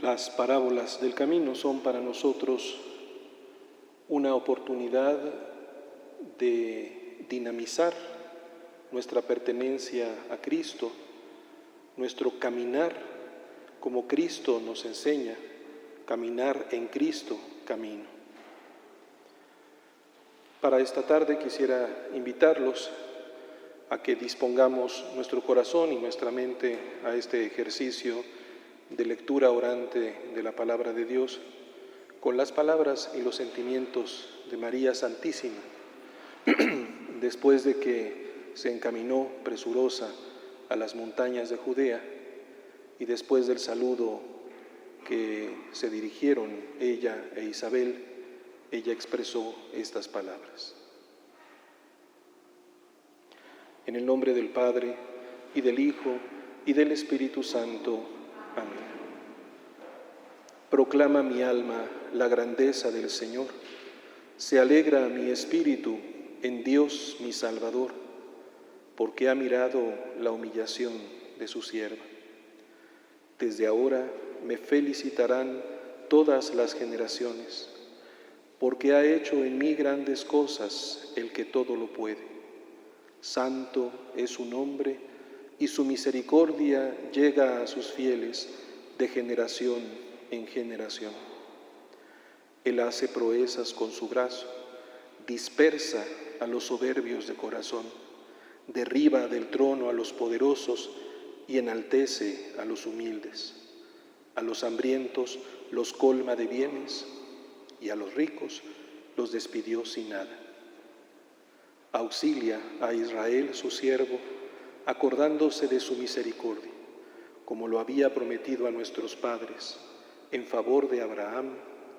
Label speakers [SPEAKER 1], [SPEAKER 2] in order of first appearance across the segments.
[SPEAKER 1] Las parábolas del camino son para nosotros una oportunidad de dinamizar nuestra pertenencia a Cristo, nuestro caminar como Cristo nos enseña, caminar en Cristo camino. Para esta tarde quisiera invitarlos a que dispongamos nuestro corazón y nuestra mente a este ejercicio de lectura orante de la palabra de Dios con las palabras y los sentimientos de María Santísima, después de que se encaminó presurosa a las montañas de Judea y después del saludo que se dirigieron ella e Isabel, ella expresó estas palabras. En el nombre del Padre, y del Hijo, y del Espíritu Santo. Amén. Proclama mi alma la grandeza del Señor. Se alegra mi espíritu en Dios mi Salvador, porque ha mirado la humillación de su sierva. Desde ahora me felicitarán todas las generaciones, porque ha hecho en mí grandes cosas el que todo lo puede. Santo es su nombre, y su misericordia llega a sus fieles de generación en generación. Él hace proezas con su brazo, dispersa a los soberbios de corazón, derriba del trono a los poderosos y enaltece a los humildes. A los hambrientos los colma de bienes y a los ricos los despidió sin nada. Auxilia a Israel su siervo, acordándose de su misericordia, como lo había prometido a nuestros padres, en favor de Abraham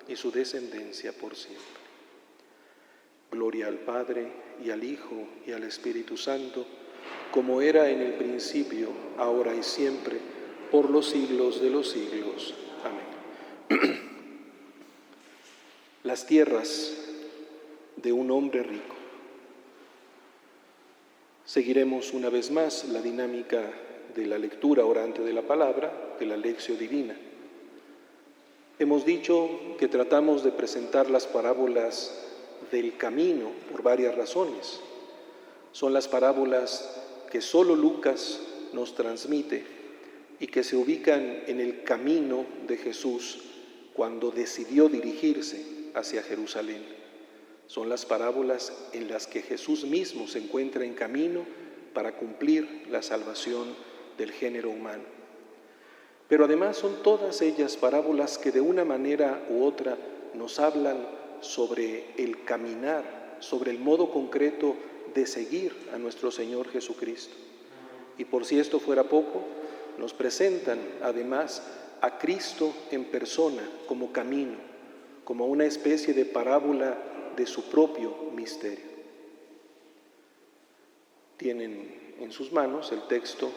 [SPEAKER 1] y su descendencia por siempre. Gloria al Padre, y al Hijo, y al Espíritu Santo, como era en el principio, ahora y siempre, por los siglos de los siglos. Amén. Las tierras de un hombre rico. Seguiremos una vez más la dinámica de la lectura orante de la palabra, de la Lectio Divina. Hemos dicho que tratamos de presentar las parábolas del camino por varias razones. Son las parábolas que solo Lucas nos transmite y que se ubican en el camino de Jesús cuando decidió dirigirse hacia Jerusalén. Son las parábolas en las que Jesús mismo se encuentra en camino para cumplir la salvación del género humano. Pero además son todas ellas parábolas que de una manera u otra nos hablan sobre el caminar, sobre el modo concreto de seguir a nuestro Señor Jesucristo. Y por si esto fuera poco, nos presentan además a Cristo en persona como camino, como una especie de parábola de su propio misterio. Tienen en sus manos el texto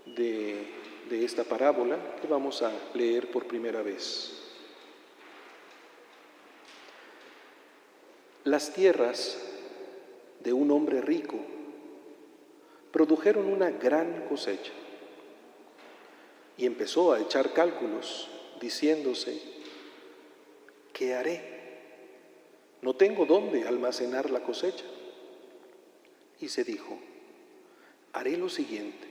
[SPEAKER 1] de esta parábola que vamos a leer por primera vez. Las tierras de un hombre rico produjeron una gran cosecha y empezó a echar cálculos diciéndose: ¿qué haré? No tengo dónde almacenar la cosecha. Y se dijo: haré lo siguiente,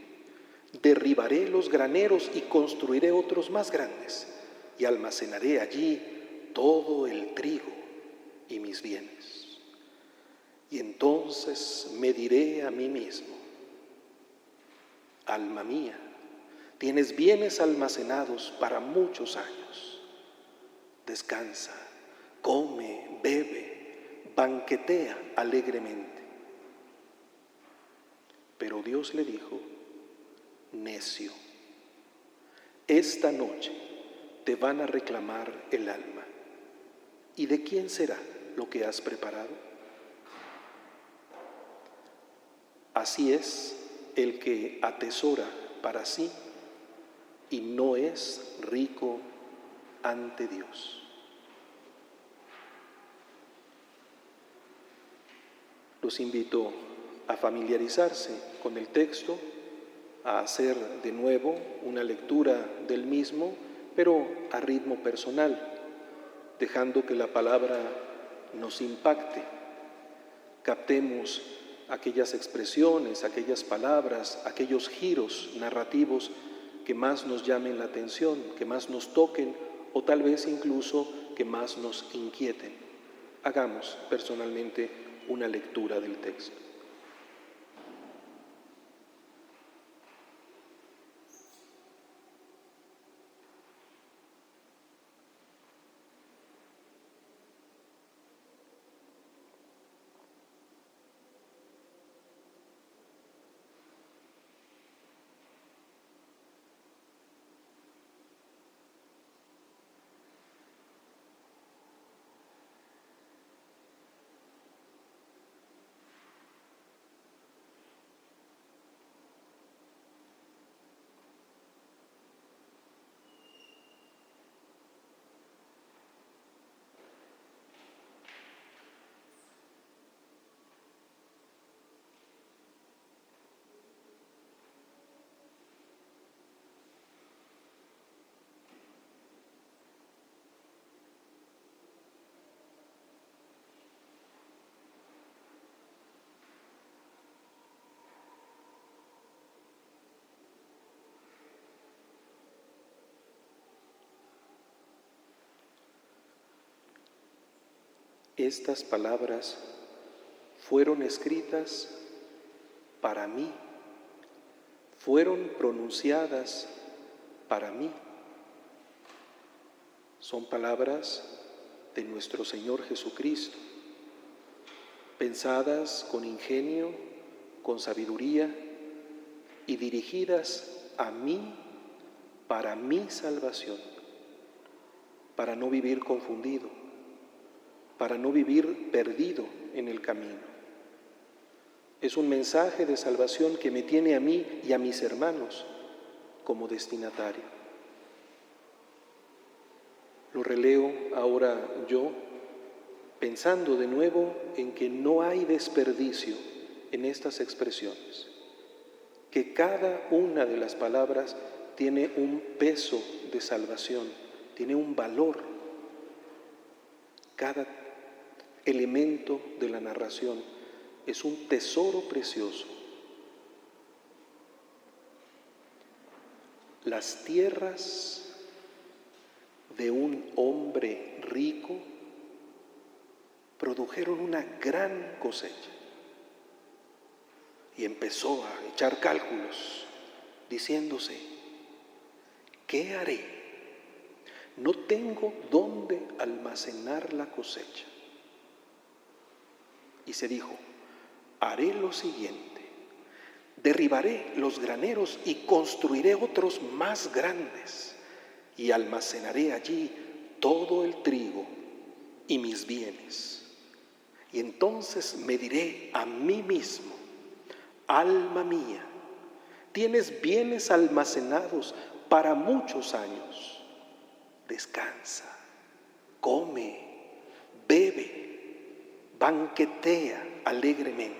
[SPEAKER 1] derribaré los graneros y construiré otros más grandes, y almacenaré allí todo el trigo y mis bienes. Y entonces me diré a mí mismo: alma mía, tienes bienes almacenados para muchos años. Descansa, come, bebe, banquetea alegremente. Pero Dios le dijo: necio, esta noche te van a reclamar el alma. ¿Y de quién será lo que has preparado? Así es el que atesora para sí y no es rico ante Dios. Los invito a familiarizarse con el texto, a hacer de nuevo una lectura del mismo pero a ritmo personal, dejando que la palabra nos impacte, captemos aquellas expresiones, aquellas palabras, aquellos giros narrativos que más nos llamen la atención, que más nos toquen o tal vez incluso que más nos inquieten. Hagamos personalmente una lectura del texto. Estas palabras fueron escritas para mí, fueron pronunciadas para mí. Son palabras de nuestro Señor Jesucristo, pensadas con ingenio, con sabiduría y dirigidas a mí para mi salvación, para no vivir confundido, para no vivir perdido en el camino. Es un mensaje de salvación que me tiene a mí y a mis hermanos como destinatario. Lo releo ahora yo, pensando de nuevo en que no hay desperdicio en estas expresiones, que cada una de las palabras tiene un peso de salvación, tiene un valor. Cada elemento de la narración es un tesoro precioso. Las tierras de un hombre rico produjeron una gran cosecha y empezó a echar cálculos diciéndose: ¿qué haré? No tengo dónde almacenar la cosecha. Y se dijo: haré lo siguiente, derribaré los graneros y construiré otros más grandes y almacenaré allí todo el trigo y mis bienes. Y entonces me diré a mí mismo: alma mía, tienes bienes almacenados para muchos años. Descansa, come, bebe, banquetea alegremente.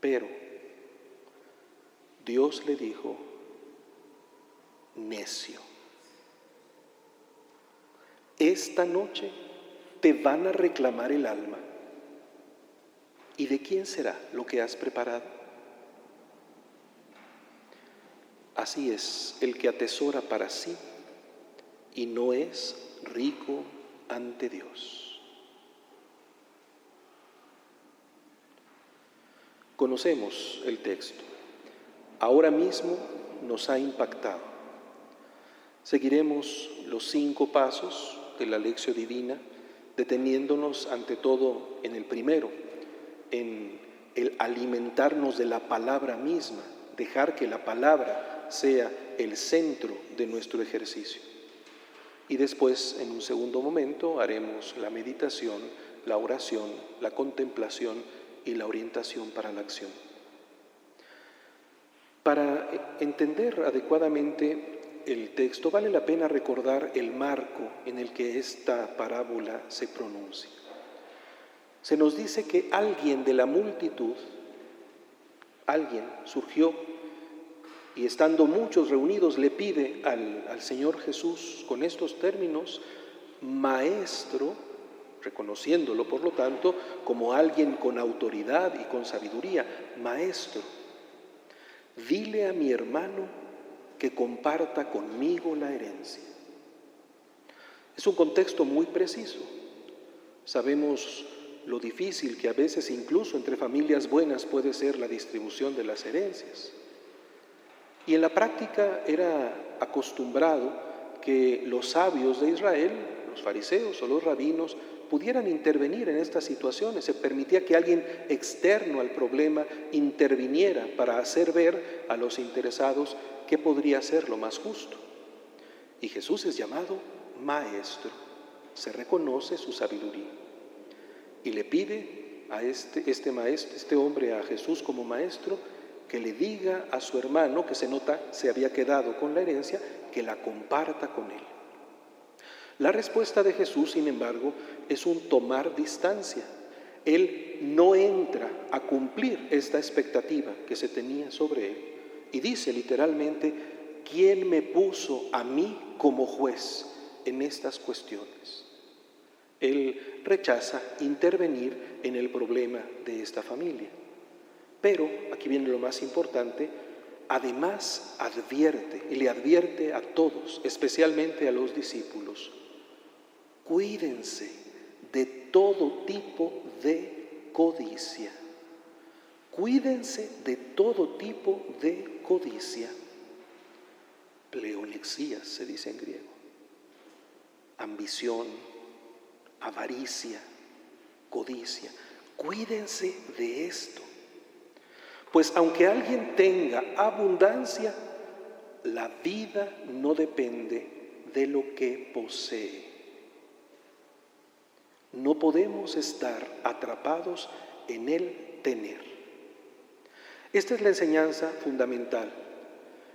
[SPEAKER 1] Pero Dios le dijo: necio, esta noche te van a reclamar el alma. ¿Y de quién será lo que has preparado? Así es el que atesora para sí y no es rico ante Dios. Conocemos el texto. Ahora mismo nos ha impactado. Seguiremos los 5 pasos de la Lectio Divina, deteniéndonos ante todo en el primero, en el alimentarnos de la palabra misma, dejar que la palabra sea el centro de nuestro ejercicio. Y después, en un segundo momento, haremos la meditación, la oración, la contemplación y la orientación para la acción. Para entender adecuadamente el texto, vale la pena recordar el marco en el que esta parábola se pronuncia. Se nos dice que alguien de la multitud, alguien surgió y estando muchos reunidos le pide al Señor Jesús con estos términos: Maestro, reconociéndolo por lo tanto como alguien con autoridad y con sabiduría. Maestro, dile a mi hermano que comparta conmigo la herencia. Es un contexto muy preciso. Sabemos lo difícil que a veces incluso entre familias buenas puede ser la distribución de las herencias. Y en la práctica era acostumbrado que los sabios de Israel, los fariseos o los rabinos, pudieran intervenir en estas situaciones. Se permitía que alguien externo al problema interviniera para hacer ver a los interesados qué podría ser lo más justo. Y Jesús es llamado maestro, se reconoce su sabiduría y le pide a este hombre, a Jesús como maestro, que le diga a su hermano, que se nota se había quedado con la herencia, que la comparta con él. La respuesta de Jesús, sin embargo, es un tomar distancia. Él no entra a cumplir esta expectativa que se tenía sobre él y dice literalmente: ¿quién me puso a mí como juez en estas cuestiones? Él rechaza intervenir en el problema de esta familia. Pero, aquí viene lo más importante, además advierte, y le advierte a todos, especialmente a los discípulos: cuídense de todo tipo de codicia. Cuídense de todo tipo de codicia. Pleonexías se dice en griego. Ambición, avaricia, codicia. Cuídense de esto. Pues aunque alguien tenga abundancia, la vida no depende de lo que posee. No podemos estar atrapados en el tener. Esta es la enseñanza fundamental.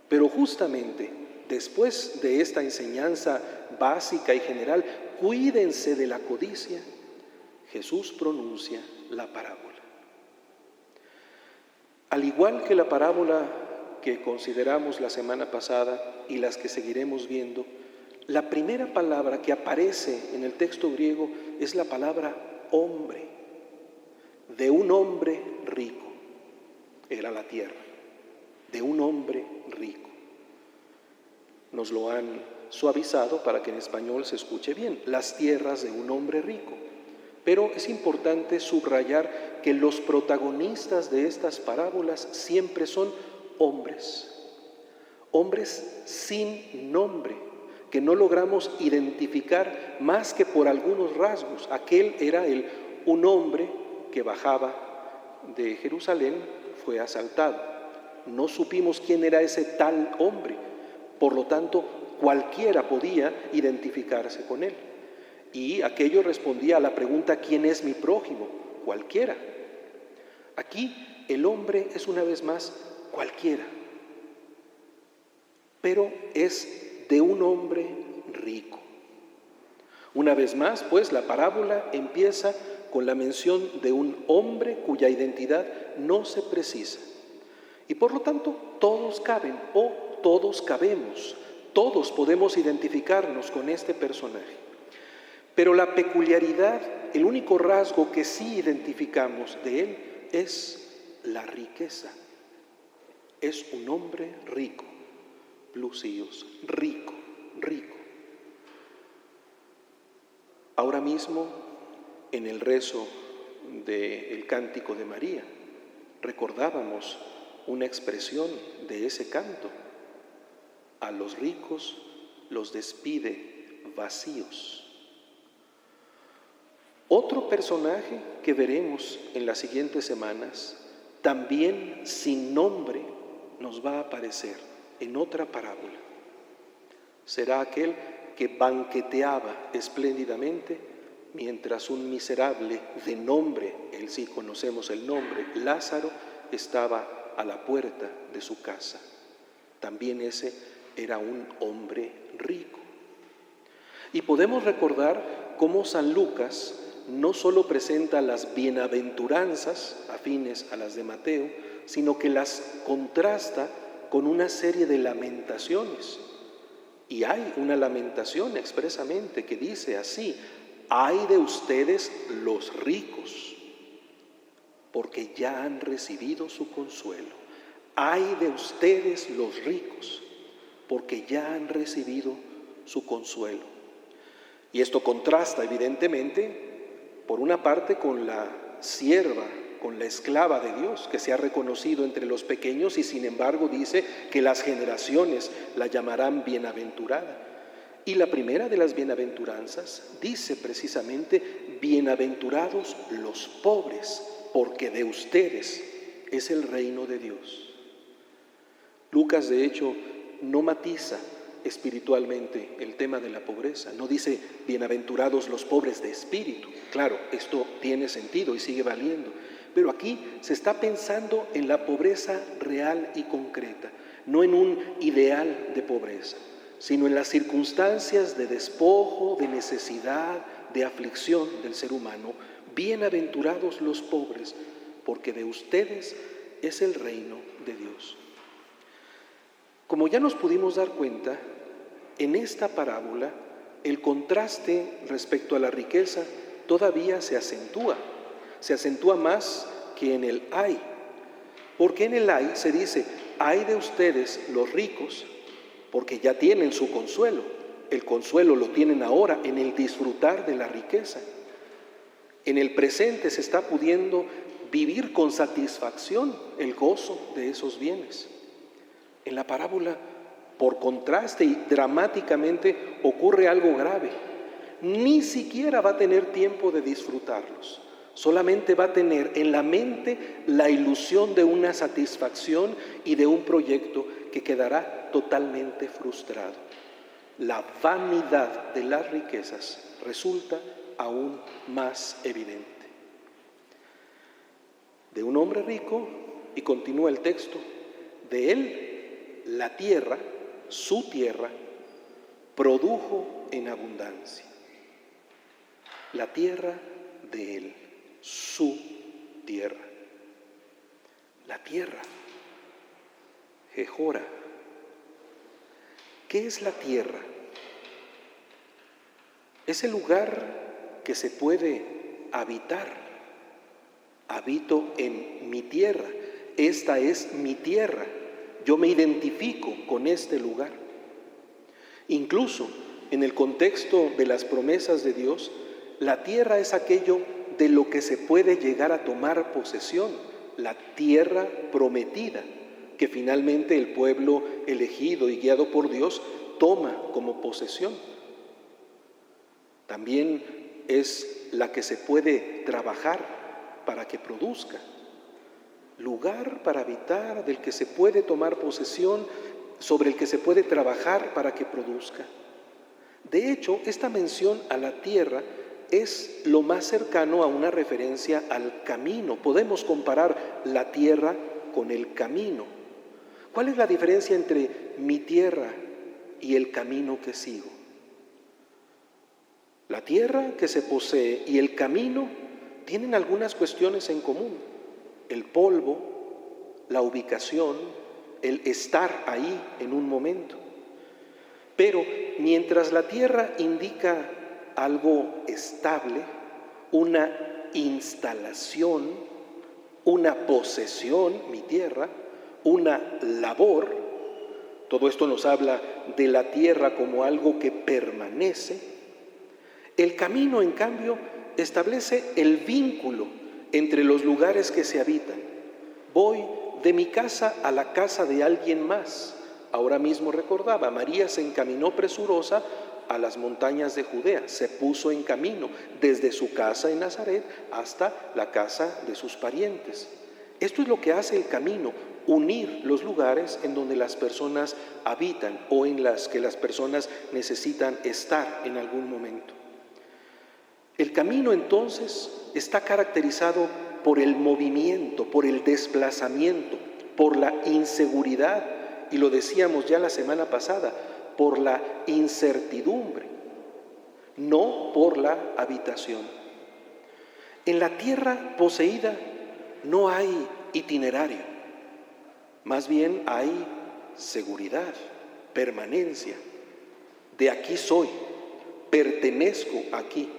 [SPEAKER 1] Pero justamente después de esta enseñanza básica y general, cuídense de la codicia, Jesús pronuncia la parábola. Al igual que la parábola que consideramos la semana pasada y las que seguiremos viendo, la primera palabra que aparece en el texto griego es la palabra hombre. De un hombre rico era la tierra, de un hombre rico. Nos lo han suavizado para que en español se escuche bien: las tierras de un hombre rico. Pero es importante subrayar que los protagonistas de estas parábolas siempre son hombres, hombres sin nombre, que no logramos identificar más que por algunos rasgos. Aquel era un hombre que bajaba de Jerusalén, fue asaltado. No supimos quién era ese tal hombre, por lo tanto cualquiera podía identificarse con él. Y aquello respondía a la pregunta: ¿quién es mi prójimo? Cualquiera. Aquí el hombre es una vez más cualquiera, pero es de un hombre rico. Una vez más, pues, la parábola empieza con la mención de un hombre cuya identidad no se precisa. Y por lo tanto, todos caben o todos cabemos, todos podemos identificarnos con este personaje. Pero la peculiaridad, el único rasgo que sí identificamos de él es la riqueza. Es un hombre rico, plusios, rico, rico. Ahora mismo, en el rezo del Cántico de María, recordábamos una expresión de ese canto: a los ricos los despide vacíos. Otro personaje que veremos en las siguientes semanas, también sin nombre, nos va a aparecer en otra parábola. Será aquel que banqueteaba espléndidamente mientras un miserable de nombre, él sí conocemos el nombre, Lázaro, estaba a la puerta de su casa. También ese era un hombre rico. Y podemos recordar cómo San Lucas no solo presenta las bienaventuranzas afines a las de Mateo, sino que las contrasta con una serie de lamentaciones. Y hay una lamentación expresamente que dice así: ay de ustedes los ricos, porque ya han recibido su consuelo. Ay de ustedes los ricos, porque ya han recibido su consuelo. Y esto contrasta evidentemente, por una parte, con la sierva, con la esclava de Dios, que se ha reconocido entre los pequeños y sin embargo dice que las generaciones la llamarán bienaventurada. Y la primera de las bienaventuranzas dice precisamente: bienaventurados los pobres, porque de ustedes es el reino de Dios. Lucas, de hecho, no matiza espiritualmente el tema de la pobreza. No dice bienaventurados los pobres de espíritu. Claro, esto tiene sentido y sigue valiendo. Pero aquí se está pensando en la pobreza real y concreta, no en un ideal de pobreza, sino en las circunstancias de despojo, de necesidad, de aflicción del ser humano. Bienaventurados los pobres, porque de ustedes es el reino de Dios. Como ya nos pudimos dar cuenta, en esta parábola el contraste respecto a la riqueza todavía se acentúa más que en el ay, porque en el ay se dice: ay de ustedes los ricos, porque ya tienen su consuelo. El consuelo lo tienen ahora en el disfrutar de la riqueza. En el presente se está pudiendo vivir con satisfacción el gozo de esos bienes. En la parábola, por contraste y dramáticamente, ocurre algo grave. Ni siquiera va a tener tiempo de disfrutarlos. Solamente va a tener en la mente la ilusión de una satisfacción y de un proyecto que quedará totalmente frustrado. La vanidad de las riquezas resulta aún más evidente. De un hombre rico, y continúa el texto, de él la tierra, su tierra, produjo en abundancia. La tierra de él, su tierra. La tierra, Jehora. ¿Qué es la tierra? Es el lugar que se puede habitar. Habito en mi tierra. Esta es mi tierra. Yo me identifico con este lugar. Incluso en el contexto de las promesas de Dios, la tierra es aquello de lo que se puede llegar a tomar posesión, la tierra prometida, que finalmente el pueblo elegido y guiado por Dios toma como posesión. También es la que se puede trabajar para que produzca. Lugar para habitar, del que se puede tomar posesión, sobre el que se puede trabajar para que produzca. De hecho, esta mención a la tierra es lo más cercano a una referencia al camino. Podemos comparar la tierra con el camino. ¿Cuál es la diferencia entre mi tierra y el camino que sigo? La tierra que se posee y el camino tienen algunas cuestiones en común: el polvo, la ubicación, el estar ahí en un momento. Pero mientras la tierra indica algo estable, una instalación, una posesión, mi tierra, una labor, todo esto nos habla de la tierra como algo que permanece. El camino, en cambio, establece el vínculo entre los lugares que se habitan. Voy de mi casa a la casa de alguien más. Ahora mismo recordaba, María se encaminó presurosa a las montañas de Judea, se puso en camino desde su casa en Nazaret hasta la casa de sus parientes. Esto es lo que hace el camino: unir los lugares en donde las personas habitan o en las que las personas necesitan estar en algún momento. El camino entonces está caracterizado por el movimiento, por el desplazamiento, por la inseguridad y lo decíamos ya la semana pasada, por la incertidumbre, no por la habitación. En la tierra poseída no hay itinerario, más bien hay seguridad, permanencia. De aquí soy, pertenezco aquí,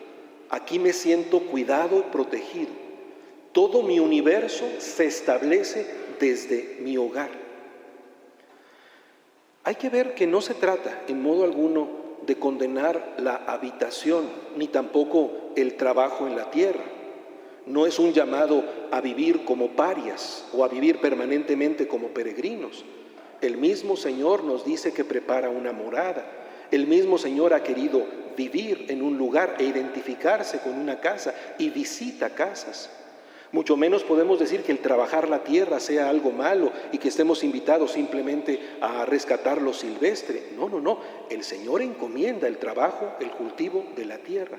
[SPEAKER 1] aquí me siento cuidado y protegido. Todo mi universo se establece desde mi hogar. Hay que ver que no se trata en modo alguno de condenar la habitación, ni tampoco el trabajo en la tierra. No es un llamado a vivir como parias o a vivir permanentemente como peregrinos. El mismo Señor nos dice que prepara una morada. El mismo Señor ha querido vivir en un lugar e identificarse con una casa y visita casas. Mucho menos podemos decir que el trabajar la tierra sea algo malo y que estemos invitados simplemente a rescatar lo silvestre. No. El Señor encomienda el trabajo, el cultivo de la tierra.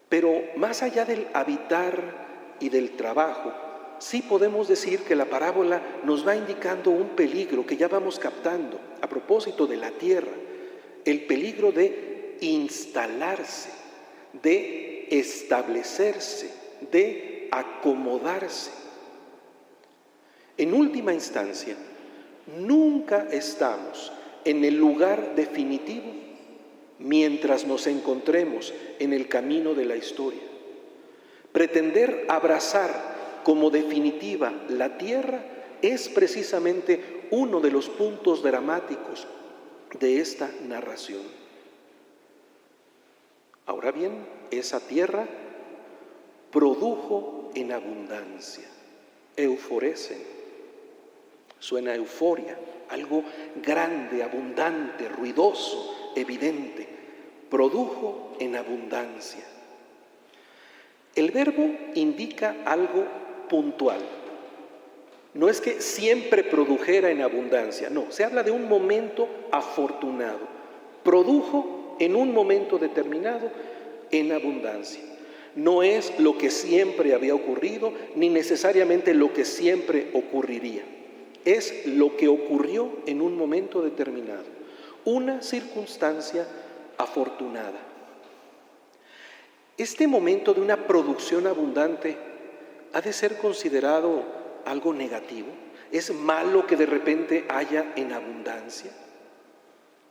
[SPEAKER 1] Pero más allá del habitar y del trabajo, sí podemos decir que la parábola nos va indicando un peligro que ya vamos captando a propósito de la tierra. El peligro de instalarse, de establecerse, de acomodarse. En última instancia, nunca estamos en el lugar definitivo mientras nos encontremos en el camino de la historia. Pretender abrazar como definitiva la tierra es precisamente uno de los puntos dramáticos de esta narración. Ahora bien, esa tierra produjo en abundancia, euforecen, suena a euforia, algo grande, abundante, ruidoso, evidente, produjo en abundancia. El verbo indica algo puntual. No es que siempre produjera en abundancia, no, se habla de un momento afortunado. Produjo en un momento determinado en abundancia. No es lo que siempre había ocurrido, ni necesariamente lo que siempre ocurriría. Es lo que ocurrió en un momento determinado, una circunstancia afortunada. Este momento de una producción abundante ha de ser considerado algo negativo. ¿Es malo que de repente haya en abundancia?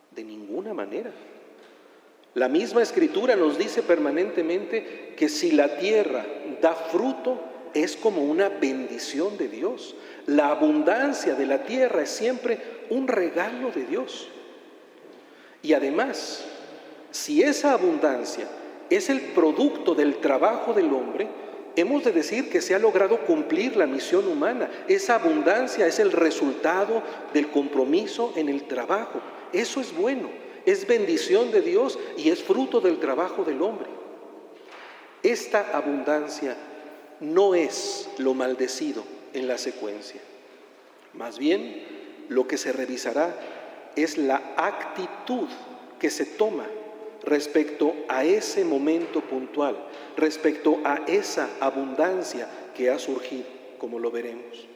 [SPEAKER 1] De ninguna manera. La misma Escritura nos dice permanentemente que si la tierra da fruto, es como una bendición de Dios. La abundancia de la tierra es siempre un regalo de Dios. Y además, si esa abundancia es el producto del trabajo del hombre, hemos de decir que se ha logrado cumplir la misión humana. Esa abundancia es el resultado del compromiso en el trabajo. Eso es bueno, es bendición de Dios y es fruto del trabajo del hombre. Esta abundancia no es lo maldecido en la secuencia. Más bien, lo que se revisará es la actitud que se toma respecto a ese momento puntual, respecto a esa abundancia que ha surgido, como lo veremos.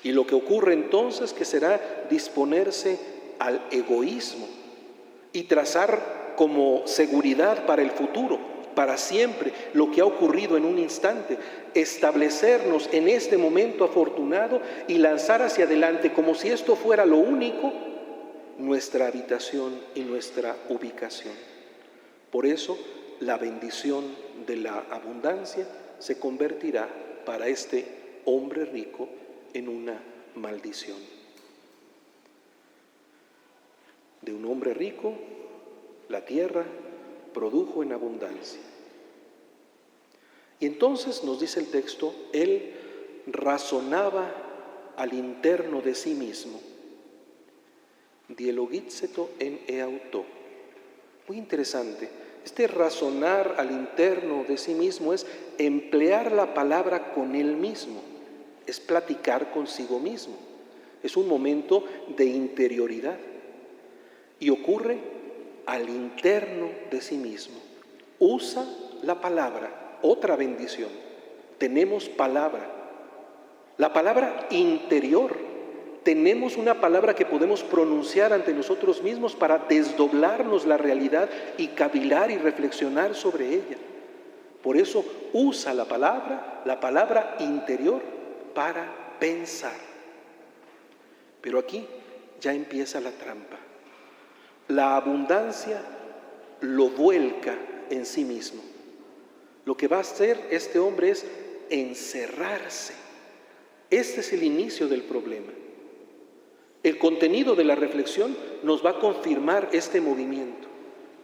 [SPEAKER 1] Y lo que ocurre entonces que será disponerse al egoísmo y trazar como seguridad para el futuro, para siempre, lo que ha ocurrido en un instante, establecernos en este momento afortunado y lanzar hacia adelante como si esto fuera lo único, nuestra habitación y nuestra ubicación. Por eso, la bendición de la abundancia se convertirá para este hombre rico en una maldición. De un hombre rico, la tierra produjo en abundancia. Y entonces nos dice el texto, él razonaba al interno de sí mismo, dielogitzeto en eauto. Muy interesante. Este razonar al interno de sí mismo es emplear la palabra con él mismo, es platicar consigo mismo. Es un momento de interioridad y ocurre al interno de sí mismo. Usa la palabra, otra bendición. Tenemos palabra, la palabra interior. Tenemos una palabra que podemos pronunciar ante nosotros mismos para desdoblarnos la realidad y cavilar y reflexionar sobre ella. Por eso usa la palabra interior, para pensar. Pero aquí ya empieza la trampa. La abundancia lo vuelca en sí mismo. Lo que va a hacer este hombre es encerrarse. Este es el inicio del problema. El contenido de la reflexión nos va a confirmar este movimiento.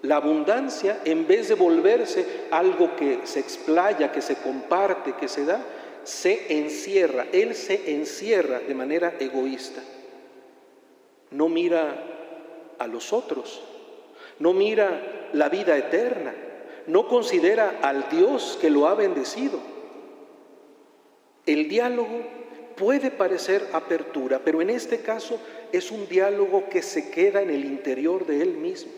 [SPEAKER 1] La abundancia, en vez de volverse algo que se explaya, que se comparte, que se da, se encierra. Él se encierra de manera egoísta. No mira a los otros, no mira la vida eterna, no considera al Dios que lo ha bendecido. El diálogo puede parecer apertura, pero en este caso es un diálogo que se queda en el interior de él mismo.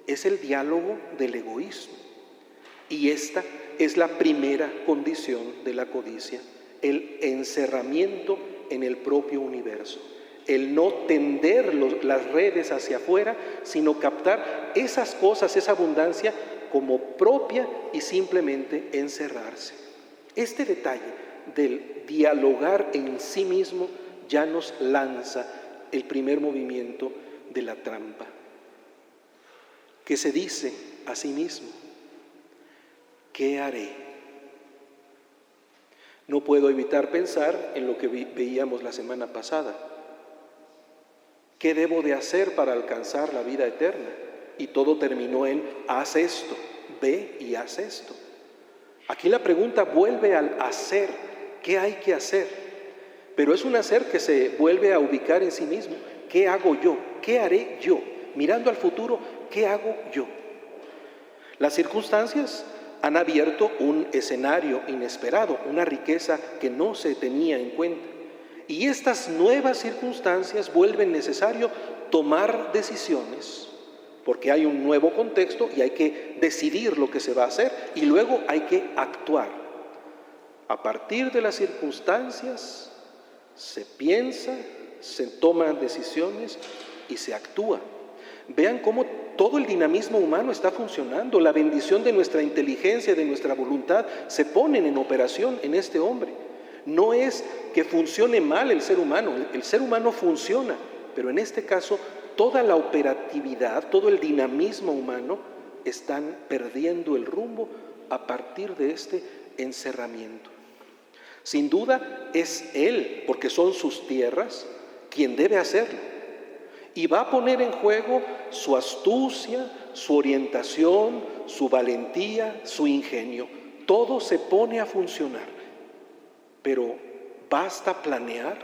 [SPEAKER 1] Es el diálogo del egoísmo. Y esta es la primera condición de la codicia, el encerramiento en el propio universo. El no tender las redes hacia afuera, sino captar esas cosas, esa abundancia como propia y simplemente encerrarse. Este detalle del dialogar en sí mismo ya nos lanza el primer movimiento de la trampa, que se dice a sí mismo: ¿qué haré? No puedo evitar pensar en lo que veíamos la semana pasada. ¿Qué debo de hacer para alcanzar la vida eterna? Y todo terminó en: haz esto, ve y haz esto. Aquí la pregunta vuelve al hacer. ¿Qué hay que hacer? Pero es un hacer que se vuelve a ubicar en sí mismo. ¿Qué hago yo? ¿Qué haré yo? Mirando al futuro, ¿qué hago yo? Las circunstancias han abierto un escenario inesperado, una riqueza que no se tenía en cuenta. Y estas nuevas circunstancias vuelven necesario tomar decisiones, porque hay un nuevo contexto y hay que decidir lo que se va a hacer y luego hay que actuar. A partir de las circunstancias se piensa, se toman decisiones y se actúa. Vean cómo todo el dinamismo humano está funcionando. La bendición de nuestra inteligencia, de nuestra voluntad, se ponen en operación en este hombre. No es que funcione mal el ser humano funciona, pero en este caso toda la operatividad, todo el dinamismo humano están perdiendo el rumbo a partir de este encerramiento. Sin duda es él, porque son sus tierras, quien debe hacerlo. Y va a poner en juego su astucia, su orientación, su valentía, su ingenio. Todo se pone a funcionar. Pero basta planear,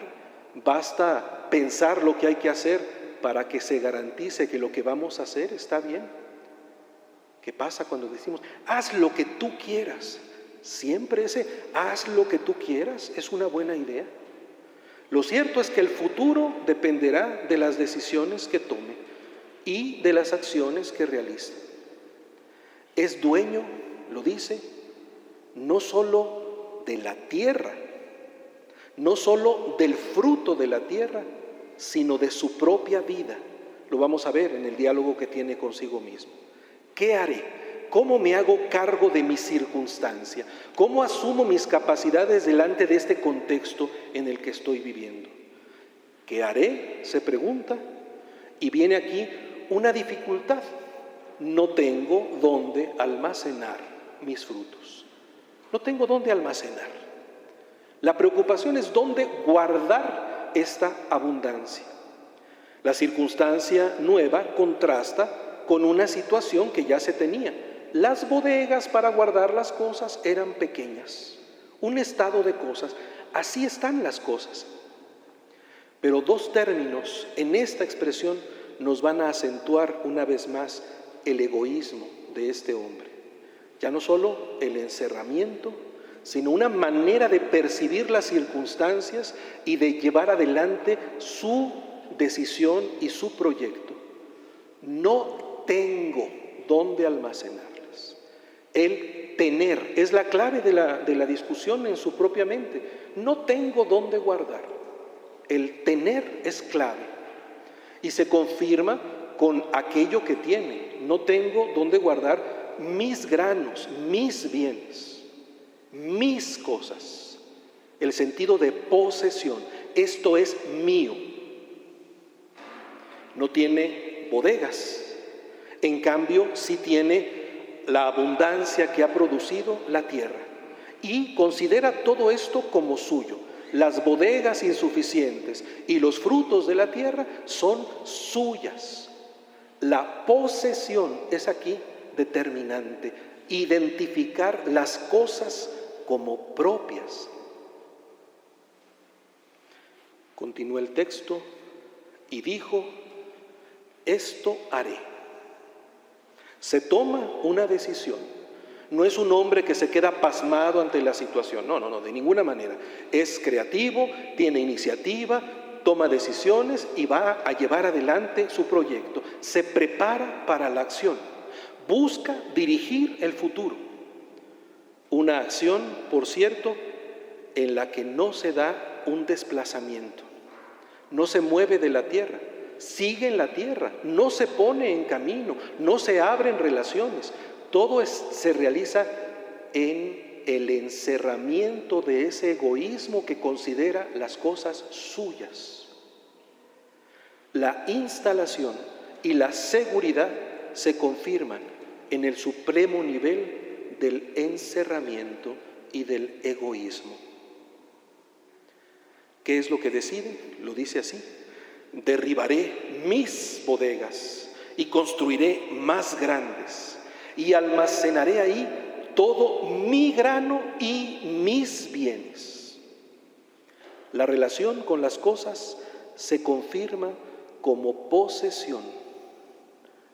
[SPEAKER 1] basta pensar lo que hay que hacer para que se garantice que lo que vamos a hacer está bien. ¿Qué pasa cuando decimos, haz lo que tú quieras? Siempre ese haz lo que tú quieras es una buena idea. Lo cierto es que el futuro dependerá de las decisiones que tome y de las acciones que realice. Es dueño, lo dice, no solo de la tierra, no solo del fruto de la tierra, sino de su propia vida. Lo vamos a ver en el diálogo que tiene consigo mismo. ¿Qué haré? ¿Cómo me hago cargo de mi circunstancia? ¿Cómo asumo mis capacidades delante de este contexto en el que estoy viviendo? ¿Qué haré?, se pregunta. Y viene aquí una dificultad. No tengo dónde almacenar mis frutos. No tengo dónde almacenar. La preocupación es dónde guardar esta abundancia. La circunstancia nueva contrasta con una situación que ya se tenía. Las bodegas para guardar las cosas eran pequeñas, un estado de cosas. Así están las cosas. Pero dos términos en esta expresión nos van a acentuar una vez más el egoísmo de este hombre. Ya no solo el encerramiento, sino una manera de percibir las circunstancias y de llevar adelante su decisión y su proyecto. No tengo dónde almacenarlas. El tener es la clave de la discusión en su propia mente. No tengo dónde guardar. El tener es clave y se confirma con aquello que tiene. No tengo dónde guardar mis granos, mis bienes, mis cosas. El sentido de posesión. Esto es mío. no tiene bodegas. En cambio, sí tiene la abundancia que ha producido la tierra. Y considera todo esto como suyo. Las bodegas insuficientes y los frutos de la tierra son suyas. La posesión es aquí determinante. Identificar las cosas como propias. Continúa el texto, y dijo, esto haré. Se toma una decisión. No es un hombre que se queda pasmado ante la situación. No, de ninguna manera. Es creativo, tiene iniciativa, toma decisiones y va a llevar adelante su proyecto. Se prepara para la acción. Busca dirigir el futuro. Una acción, por cierto, en la que no se da un desplazamiento. No se mueve de la tierra, sigue en la tierra, no se pone en camino, no se abren relaciones. Todo se realiza en el encerramiento de ese egoísmo que considera las cosas suyas. La instalación y la seguridad se confirman en el supremo nivel del encerramiento y del egoísmo. ¿Qué es lo que decide? Lo dice así: derribaré mis bodegas y construiré más grandes y almacenaré ahí todo mi grano y mis bienes. La relación con las cosas se confirma como posesión.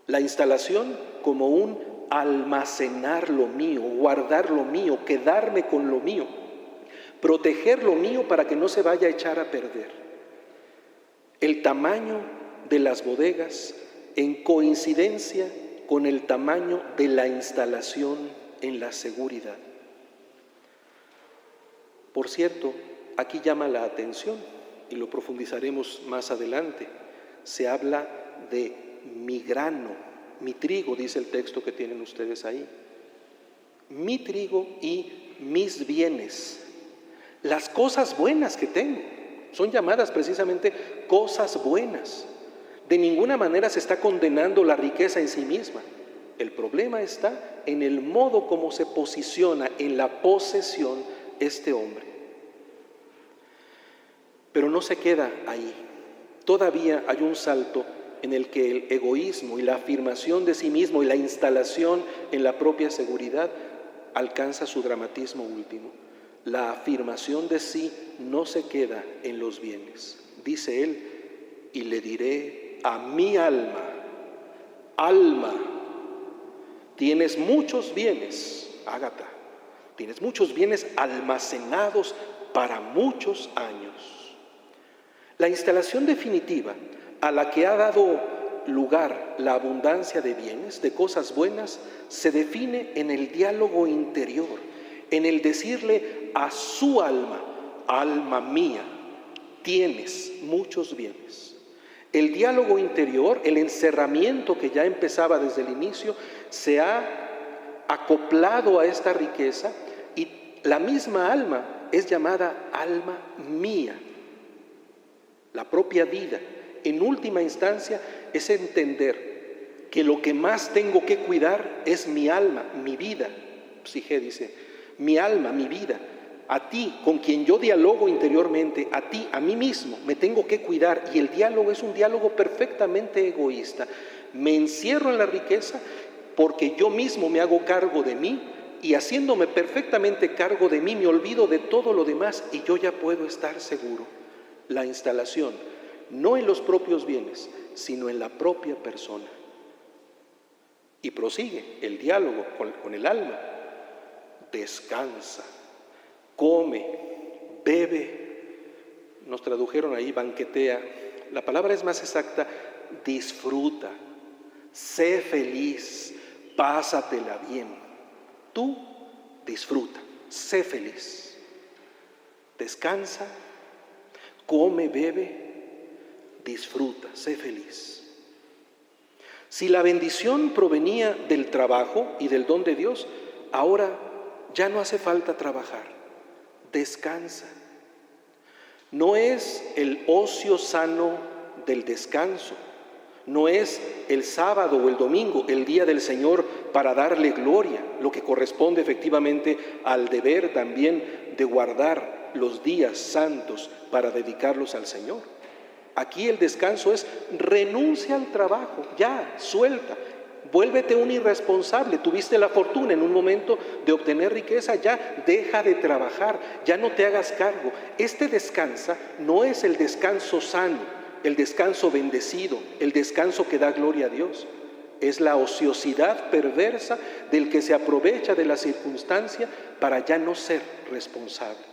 [SPEAKER 1] La instalación como un almacenar lo mío, guardar lo mío, quedarme con lo mío, proteger lo mío para que no se vaya a echar a perder. El tamaño de las bodegas en coincidencia con el tamaño de la instalación en la seguridad. Por cierto, aquí llama la atención, y lo profundizaremos más adelante, se habla de mi grano, mi trigo, dice el texto que tienen ustedes ahí. Mi trigo y mis bienes. Las cosas buenas que tengo son llamadas precisamente cosas buenas. De ninguna manera se está condenando la riqueza en sí misma. El problema está en el modo como se posiciona en la posesión este hombre. Pero no se queda ahí. Todavía hay un salto en el que el egoísmo y la afirmación de sí mismo y la instalación en la propia seguridad alcanza su dramatismo último. La afirmación de sí no se queda en los bienes. Dice él, y le diré a mi alma, alma, tienes muchos bienes, Ágata, tienes muchos bienes almacenados para muchos años. La instalación definitiva a la que ha dado lugar la abundancia de bienes, de cosas buenas, se define en el diálogo interior, en el decirle a su alma, alma mía, tienes muchos bienes. El diálogo interior, el encerramiento que ya empezaba desde el inicio, se ha acoplado a esta riqueza y la misma alma es llamada alma mía. La propia vida, en última instancia, es entender que lo que más tengo que cuidar es mi alma, mi vida. Psige dice, mi alma, mi vida. A ti, con quien yo dialogo interiormente, a ti, a mí mismo, me tengo que cuidar. Y el diálogo es un diálogo perfectamente egoísta. Me encierro en la riqueza porque yo mismo me hago cargo de mí y haciéndome perfectamente cargo de mí me olvido de todo lo demás y yo ya puedo estar seguro. La instalación, no en los propios bienes, sino en la propia persona. Y prosigue el diálogo con el alma. Descansa, come, bebe. Nos tradujeron ahí banquetea. La palabra es más exacta, disfruta, sé feliz, pásatela bien. Tú disfruta, sé feliz. Descansa, come, bebe, disfruta, sé feliz. Si la bendición provenía del trabajo y del don de Dios, ahora ya no hace falta trabajar. Descansa. No es el ocio sano del descanso, No es el sábado o el domingo, el día del Señor, para darle gloria, lo que corresponde efectivamente al deber también de guardar los días santos para dedicarlos al Señor. Aquí el descanso es renuncia al trabajo, ya, suelta. Vuélvete un irresponsable. Tuviste la fortuna en un momento de obtener riqueza, ya deja de trabajar, ya no te hagas cargo. Este descansa no es el descanso sano, el descanso bendecido, el descanso que da gloria a Dios. Es la ociosidad perversa del que se aprovecha de la circunstancia para ya no ser responsable.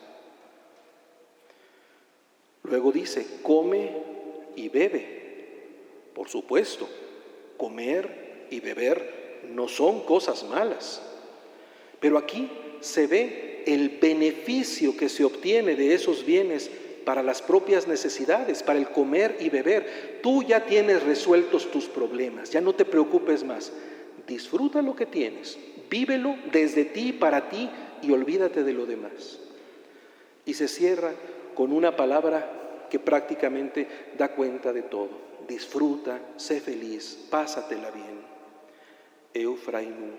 [SPEAKER 1] Luego dice, come y bebe. Por supuesto, comer y beber no son cosas malas, pero aquí se ve el beneficio que se obtiene de esos bienes para las propias necesidades, para el comer y beber. Tú ya tienes resueltos tus problemas, ya no te preocupes más. Disfruta lo que tienes, vívelo desde ti, para ti, y olvídate de lo demás. Y se cierra con una palabra que prácticamente da cuenta de todo. Disfruta, sé feliz, pásatela bien. Eufraimú.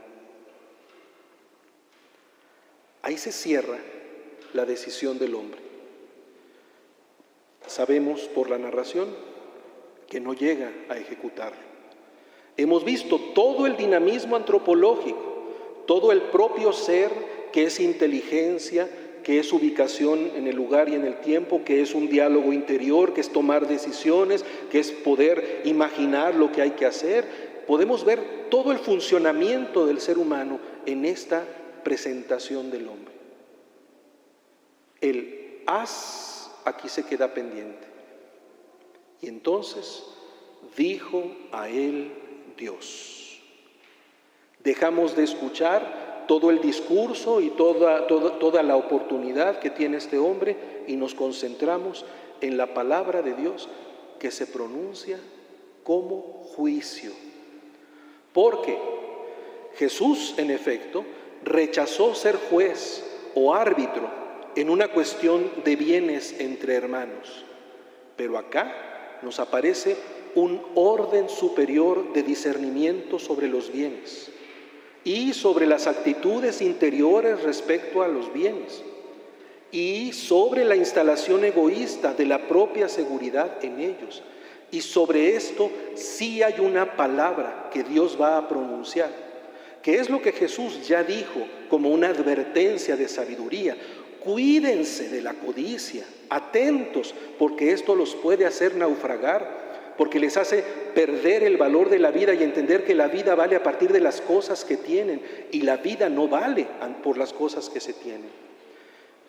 [SPEAKER 1] Ahí se cierra la decisión del hombre. Sabemos por la narración que no llega a ejecutarlo. Hemos visto todo el dinamismo antropológico, todo el propio ser que es inteligencia, que es ubicación en el lugar y en el tiempo, que es un diálogo interior, que es tomar decisiones, que es poder imaginar lo que hay que hacer. Podemos ver todo el funcionamiento del ser humano en esta presentación del hombre. El haz aquí se queda pendiente. Y entonces dijo a él Dios. Dejamos de escuchar todo el discurso y toda la oportunidad que tiene este hombre y nos concentramos en la palabra de Dios que se pronuncia como juicio. Porque Jesús, en efecto, rechazó ser juez o árbitro en una cuestión de bienes entre hermanos. Pero acá nos aparece un orden superior de discernimiento sobre los bienes y sobre las actitudes interiores respecto a los bienes y sobre la instalación egoísta de la propia seguridad en ellos. Y sobre esto sí hay una palabra que Dios va a pronunciar, que es lo que Jesús ya dijo como una advertencia de sabiduría. Cuídense de la codicia, atentos, porque esto los puede hacer naufragar, porque les hace perder el valor de la vida y entender que la vida vale a partir de las cosas que tienen y la vida no vale por las cosas que se tienen.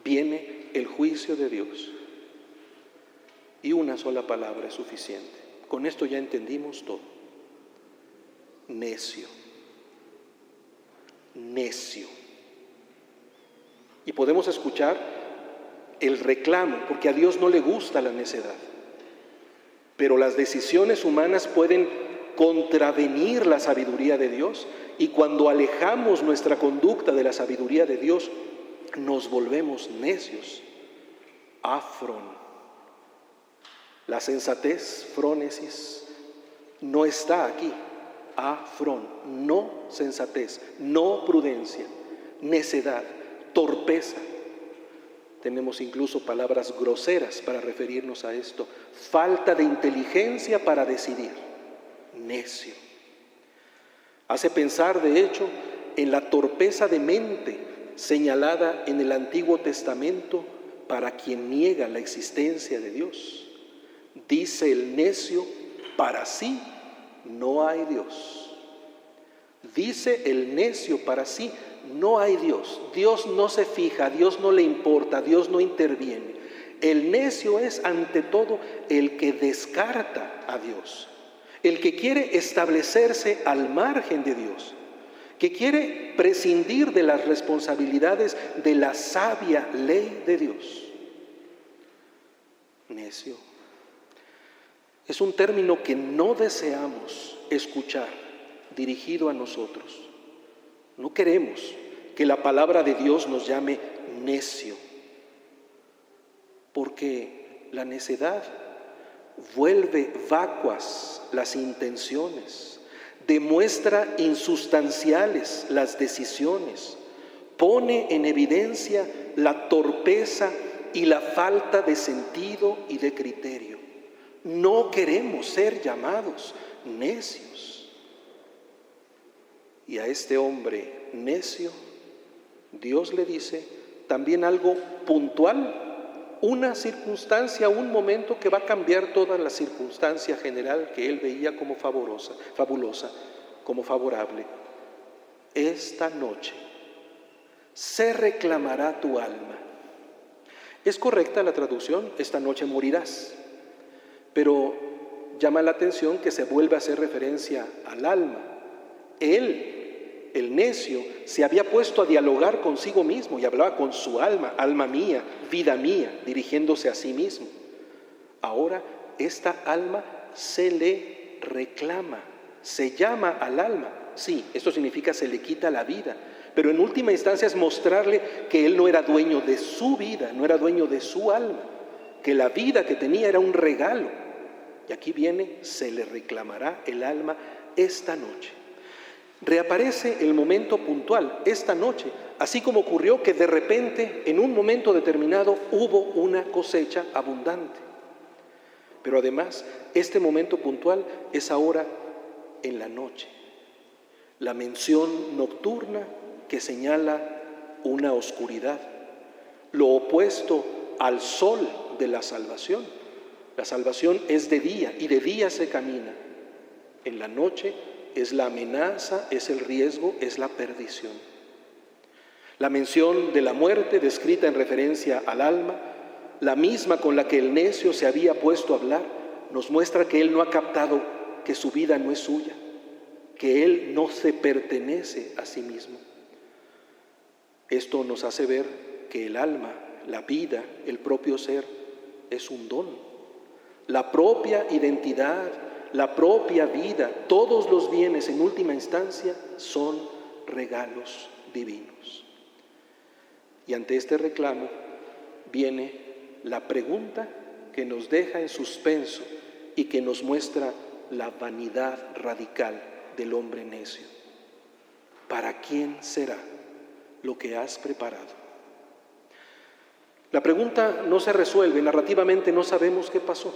[SPEAKER 1] Viene el juicio de Dios. Y una sola palabra es suficiente. Con esto ya entendimos todo. Necio. Necio. Y podemos escuchar el reclamo, porque a Dios no le gusta la necedad. Pero las decisiones humanas pueden contravenir la sabiduría de Dios, y cuando alejamos nuestra conducta de la sabiduría de Dios, nos volvemos necios. Afron. La sensatez, frónesis, no está aquí. Afrón, no sensatez, no prudencia, necedad, torpeza. Tenemos incluso palabras groseras para referirnos a esto. Falta de inteligencia para decidir. Necio. Hace pensar, de hecho, en la torpeza de mente señalada en el Antiguo Testamento para quien niega la existencia de Dios. Dice el necio, para sí no hay Dios. Dice el necio para sí, no hay Dios. Dios no se fija, Dios no le importa, Dios no interviene. El necio es ante todo el que descarta a Dios, el que quiere establecerse al margen de Dios, que quiere prescindir de las responsabilidades de la sabia ley de Dios. Necio. Es un término que no deseamos escuchar dirigido a nosotros. No queremos que la palabra de Dios nos llame necio, porque la necedad vuelve vacuas las intenciones, demuestra insustanciales las decisiones, pone en evidencia la torpeza y la falta de sentido y de criterio. No queremos ser llamados necios. Y a este hombre necio, Dios le dice también algo puntual, una circunstancia, un momento que va a cambiar toda la circunstancia general que él veía como fabulosa, como favorable. Esta noche se reclamará tu alma. Es correcta la traducción, esta noche morirás, pero llama la atención que se vuelve a hacer referencia al alma. Él, el necio, se había puesto a dialogar consigo mismo y hablaba con su alma, alma mía, vida mía, dirigiéndose a sí mismo. Ahora esta alma se le reclama, se llama al alma. Sí, esto significa se le quita la vida, pero en última instancia es mostrarle que él no era dueño de su vida, no era dueño de su alma, que la vida que tenía era un regalo. Y aquí viene, se le reclamará el alma esta noche. Reaparece el momento puntual, esta noche, así como ocurrió que de repente, en un momento determinado, hubo una cosecha abundante. Pero además, este momento puntual es ahora en la noche. La mención nocturna que señala una oscuridad, lo opuesto al sol de la salvación. La salvación es de día y de día se camina. En la noche es la amenaza, es el riesgo, es la perdición. La mención de la muerte descrita en referencia al alma, la misma con la que el necio se había puesto a hablar, nos muestra que él no ha captado que su vida no es suya, que él no se pertenece a sí mismo. Esto nos hace ver que el alma, la vida, el propio ser, es un don. La propia identidad, la propia vida, todos los bienes en última instancia son regalos divinos. Y ante este reclamo viene la pregunta que nos deja en suspenso y que nos muestra la vanidad radical del hombre necio. ¿Para quién será lo que has preparado? La pregunta no se resuelve, narrativamente no sabemos qué pasó.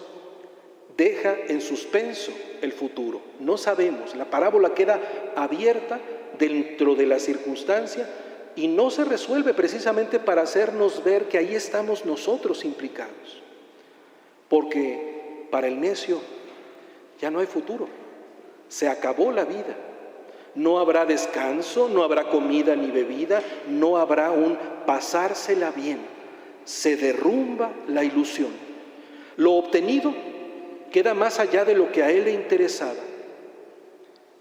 [SPEAKER 1] Deja en suspenso el futuro. No sabemos, la parábola queda abierta dentro de la circunstancia y no se resuelve precisamente para hacernos ver que ahí estamos nosotros implicados. Porque para el necio ya no hay futuro, se acabó la vida. No habrá descanso, no habrá comida ni bebida, no habrá un pasársela bien. Se derrumba la ilusión. Lo obtenido queda más allá de lo que a él le interesaba.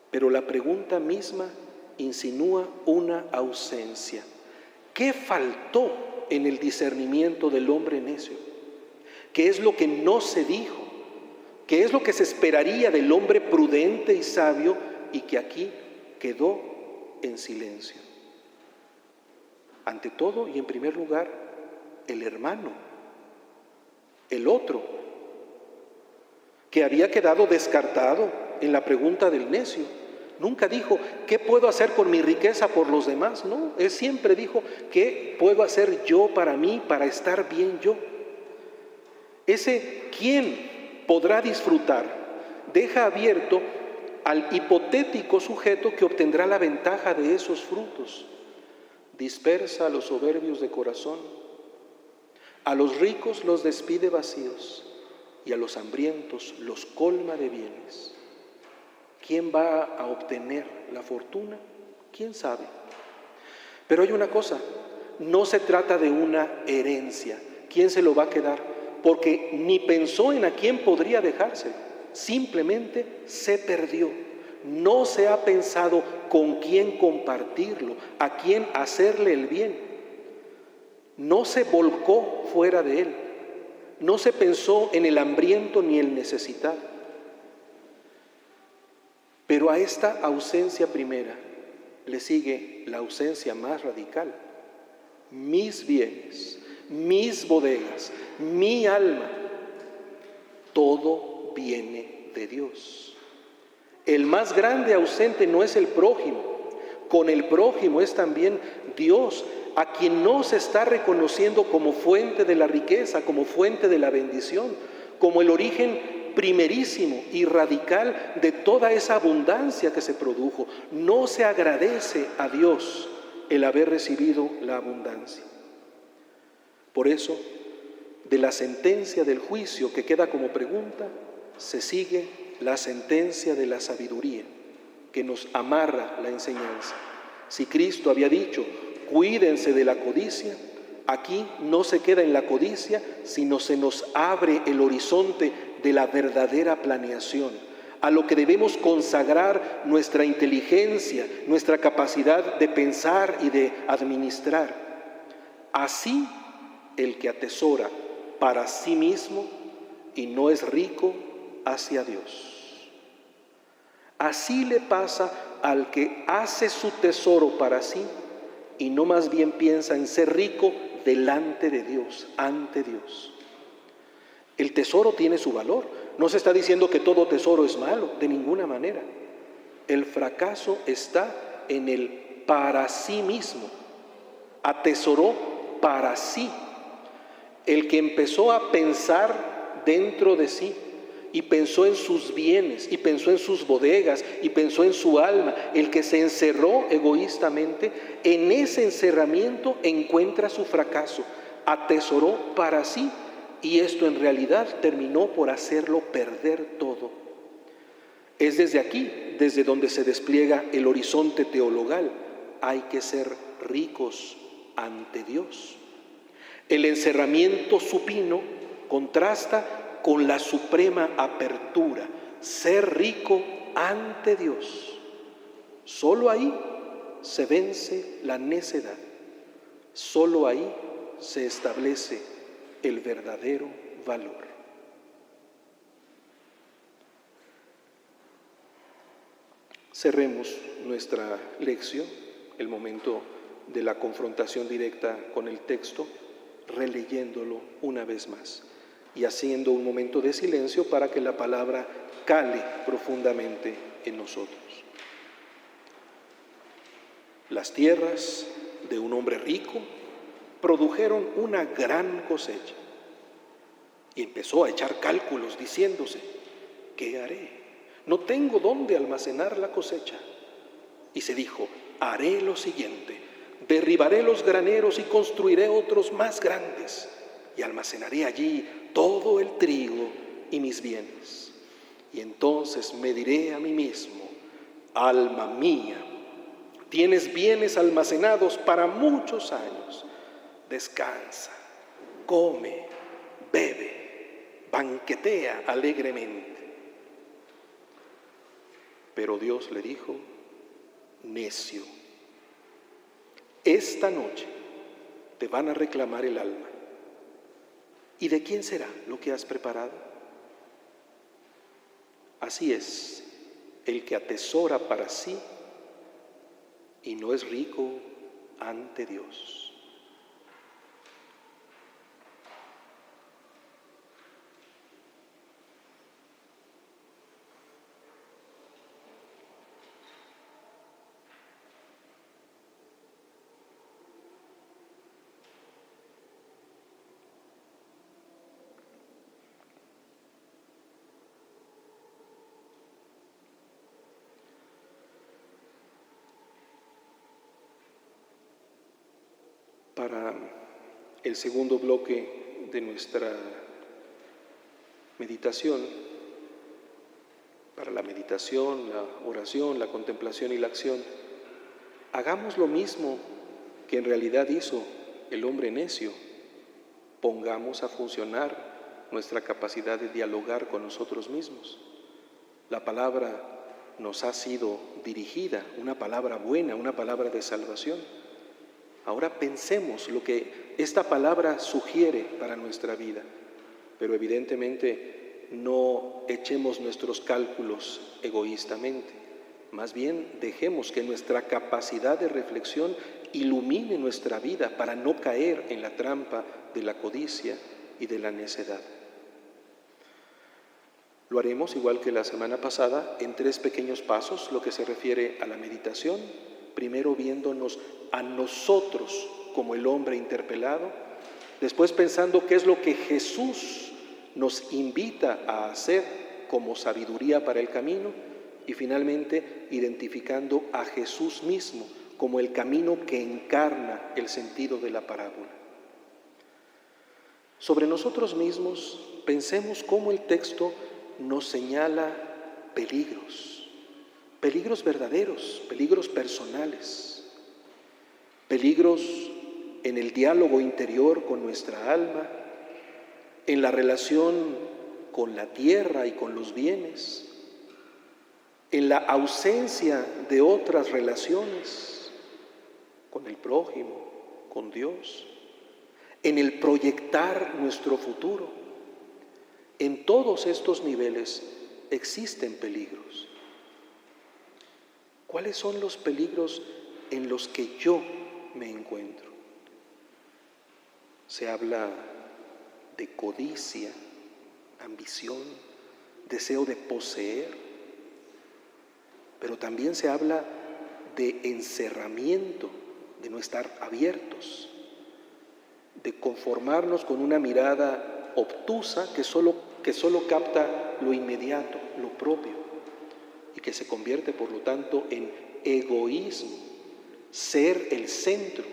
[SPEAKER 1] Pero la pregunta misma insinúa una ausencia. ¿Qué faltó en el discernimiento del hombre necio? ¿Qué es lo que no se dijo? ¿Qué es lo que se esperaría del hombre prudente y sabio y que aquí quedó en silencio? Ante todo y en primer lugar, el hermano, el otro, que había quedado descartado en la pregunta del necio. Nunca dijo, ¿qué puedo hacer con mi riqueza por los demás? No, él siempre dijo, ¿qué puedo hacer yo para mí, para estar bien yo? Ese ¿quién podrá disfrutar? Deja abierto al hipotético sujeto que obtendrá la ventaja de esos frutos. Dispersa a los soberbios de corazón, a los ricos los despide vacíos y a los hambrientos los colma de bienes. ¿Quién va a obtener la fortuna? ¿Quién sabe? Pero hay una cosa, no se trata de una herencia. ¿Quién se lo va a quedar? Porque ni pensó en a quién podría dejarse, simplemente se perdió. No se ha pensado con quién compartirlo, a quién hacerle el bien. No se volcó fuera de él. No se pensó en el hambriento ni el necesitado. Pero a esta ausencia primera le sigue la ausencia más radical. Mis bienes, mis bodegas, mi alma. todo viene de Dios. El más grande ausente no es el prójimo, con el prójimo es también Dios, a quien no se está reconociendo como fuente de la riqueza, como fuente de la bendición, como el origen primerísimo y radical de toda esa abundancia que se produjo. No se agradece a Dios el haber recibido la abundancia. Por eso, de la sentencia del juicio que queda como pregunta, se sigue la sentencia de la sabiduría, que nos amarra la enseñanza. Si Cristo había dicho, cuídense de la codicia, aquí no se queda en la codicia, sino se nos abre el horizonte de la verdadera planeación, a lo que debemos consagrar nuestra inteligencia, nuestra capacidad de pensar y de administrar. Así, el que atesora para sí mismo y no es rico hacia Dios. Así le pasa al que hace su tesoro para sí y no más bien piensa en ser rico delante de Dios, ante Dios. El tesoro tiene su valor. No se está diciendo que todo tesoro es malo, de ninguna manera. El fracaso está en el para sí mismo. Atesoró para sí. El que empezó a pensar dentro de sí y pensó en sus bienes y pensó en sus bodegas y pensó en su alma, el que se encerró egoístamente, en ese encerramiento encuentra su fracaso. Atesoró para sí y esto en realidad terminó por hacerlo perder todo. Es desde aquí, desde donde se despliega el horizonte teologal. Hay que ser ricos ante Dios. El encerramiento supino contrasta con la suprema apertura, ser rico ante Dios. Solo ahí se vence la necedad, solo ahí se establece el verdadero valor. Cerremos nuestra lección, el momento de la confrontación directa con el texto, releyéndolo una vez más y haciendo un momento de silencio para que la palabra cale profundamente en nosotros. Las tierras de un hombre rico produjeron una gran cosecha y empezó a echar cálculos diciéndose, ¿qué haré? No tengo dónde almacenar la cosecha. Y se dijo, haré lo siguiente, derribaré los graneros y construiré otros más grandes y almacenaré allí todo el trigo y mis bienes. Y entonces me diré a mí mismo, alma mía, tienes bienes almacenados para muchos años. Descansa, come, bebe, banquetea alegremente. Pero Dios le dijo, necio, esta noche te van a reclamar el alma. ¿Y de quién será lo que has preparado? Así es, el que atesora para sí y no es rico ante Dios. Para el segundo bloque de nuestra meditación, para la meditación, la oración, la contemplación y la acción, hagamos lo mismo que en realidad hizo el hombre necio. Pongamos a funcionar nuestra capacidad de dialogar con nosotros mismos. La palabra nos ha sido dirigida, una palabra buena, una palabra de salvación. Ahora pensemos lo que esta palabra sugiere para nuestra vida, pero evidentemente no echemos nuestros cálculos egoístamente. Más bien dejemos que nuestra capacidad de reflexión ilumine nuestra vida para no caer en la trampa de la codicia y de la necedad. Lo haremos, igual que la semana pasada, en 3 pequeños pasos, lo que se refiere a la meditación. Primero viéndonos a nosotros como el hombre interpelado, después pensando qué es lo que Jesús nos invita a hacer como sabiduría para el camino, y finalmente identificando a Jesús mismo como el camino que encarna el sentido de la parábola. Sobre nosotros mismos, pensemos cómo el texto nos señala peligros verdaderos, peligros personales, peligros en el diálogo interior con nuestra alma, en la relación con la tierra y con los bienes, en la ausencia de otras relaciones con el prójimo, con Dios, en el proyectar nuestro futuro. En todos estos niveles existen peligros. ¿Cuáles son los peligros en los que yo me encuentro? Se habla de codicia, ambición, deseo de poseer, pero también se habla de encerramiento, de no estar abiertos, de conformarnos con una mirada obtusa que solo capta lo inmediato, lo propio, y que se convierte, por lo tanto, en egoísmo, ser el centro.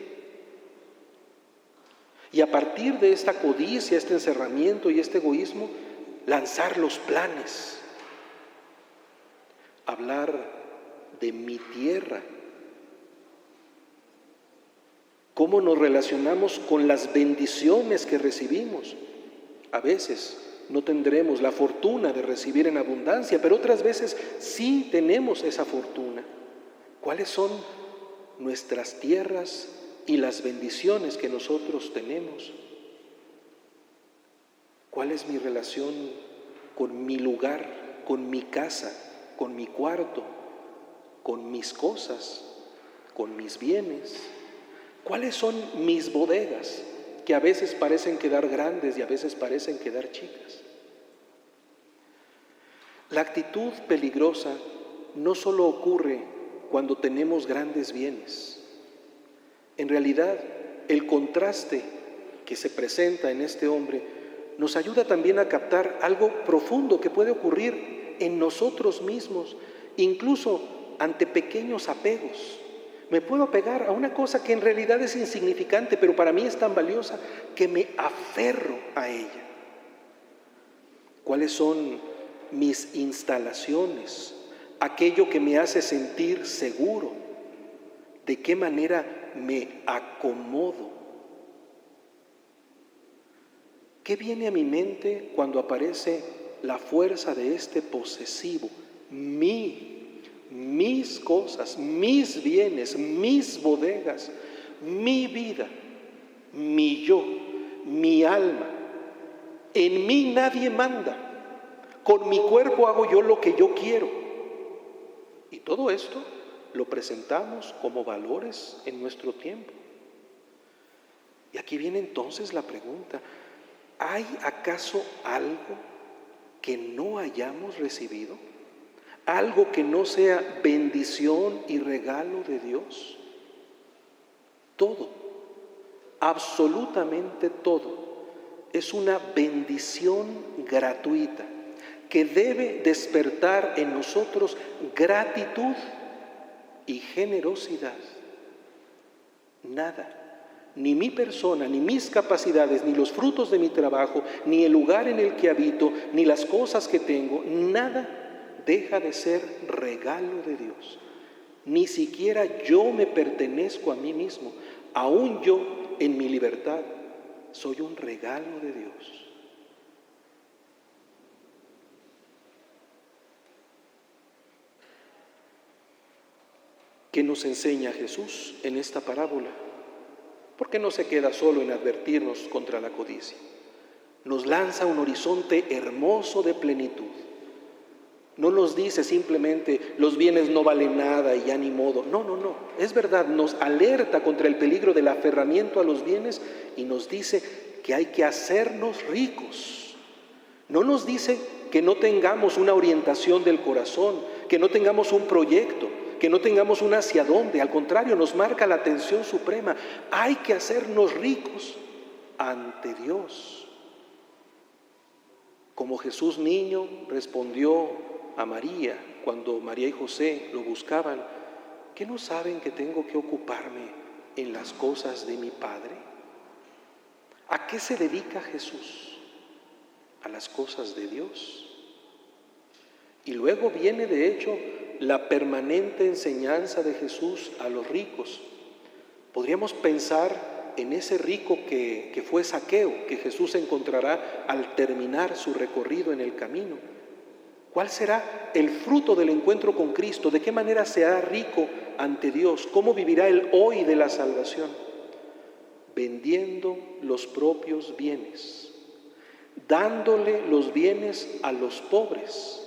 [SPEAKER 1] Y a partir de esta codicia, este encerramiento y este egoísmo, lanzar los planes, hablar de mi tierra, cómo nos relacionamos con las bendiciones que recibimos. A veces no tendremos la fortuna de recibir en abundancia, pero otras veces sí tenemos esa fortuna. ¿Cuáles son nuestras tierras y las bendiciones que nosotros tenemos? ¿Cuál es mi relación con mi lugar, con mi casa, con mi cuarto, con mis cosas, con mis bienes? ¿Cuáles son mis bodegas, que a veces parecen quedar grandes y a veces parecen quedar chicas? La actitud peligrosa no solo ocurre cuando tenemos grandes bienes. En realidad, el contraste que se presenta en este hombre nos ayuda también a captar algo profundo que puede ocurrir en nosotros mismos, incluso ante pequeños apegos. Me puedo apegar a una cosa que en realidad es insignificante, pero para mí es tan valiosa que me aferro a ella. ¿Cuáles son mis instalaciones? Aquello que me hace sentir seguro. ¿De qué manera me acomodo? ¿Qué viene a mi mente cuando aparece la fuerza de este posesivo? Mis cosas, mis bienes, mis bodegas, mi vida, mi yo, mi alma. En mí nadie manda. Con mi cuerpo hago yo lo que yo quiero. Y todo esto lo presentamos como valores en nuestro tiempo. Y aquí viene entonces la pregunta: ¿hay acaso algo que no hayamos recibido? ¿Algo que no sea bendición y regalo de Dios? Todo, absolutamente todo, es una bendición gratuita que debe despertar en nosotros gratitud y generosidad. Nada, ni mi persona, ni mis capacidades, ni los frutos de mi trabajo, ni el lugar en el que habito, ni las cosas que tengo, nada deja de ser regalo de Dios. Ni siquiera yo me pertenezco a mí mismo. Aún yo, en mi libertad, soy un regalo de Dios. ¿Qué nos enseña Jesús en esta parábola? ¿Por qué no se queda solo en advertirnos contra la codicia? Nos lanza un horizonte hermoso de plenitud. No nos dice simplemente los bienes no valen nada y ya ni modo. No. Es verdad, nos alerta contra el peligro del aferramiento a los bienes y nos dice que hay que hacernos ricos. No nos dice que no tengamos una orientación del corazón, que no tengamos un proyecto, que no tengamos un hacia dónde. Al contrario, nos marca la tensión suprema. Hay que hacernos ricos ante Dios. Como Jesús niño respondió a María cuando María y José lo buscaban: ¿qué no saben que tengo que ocuparme en las cosas de mi Padre? ¿A qué se dedica Jesús? A las cosas de Dios. Y luego viene, de hecho, la permanente enseñanza de Jesús a los ricos. Podríamos pensar en ese rico que fue Zaqueo, que Jesús encontrará al terminar su recorrido en el camino. ¿Cuál será el fruto del encuentro con Cristo? ¿De qué manera se hará rico ante Dios? ¿Cómo vivirá el hoy de la salvación? Vendiendo los propios bienes, dándole los bienes a los pobres.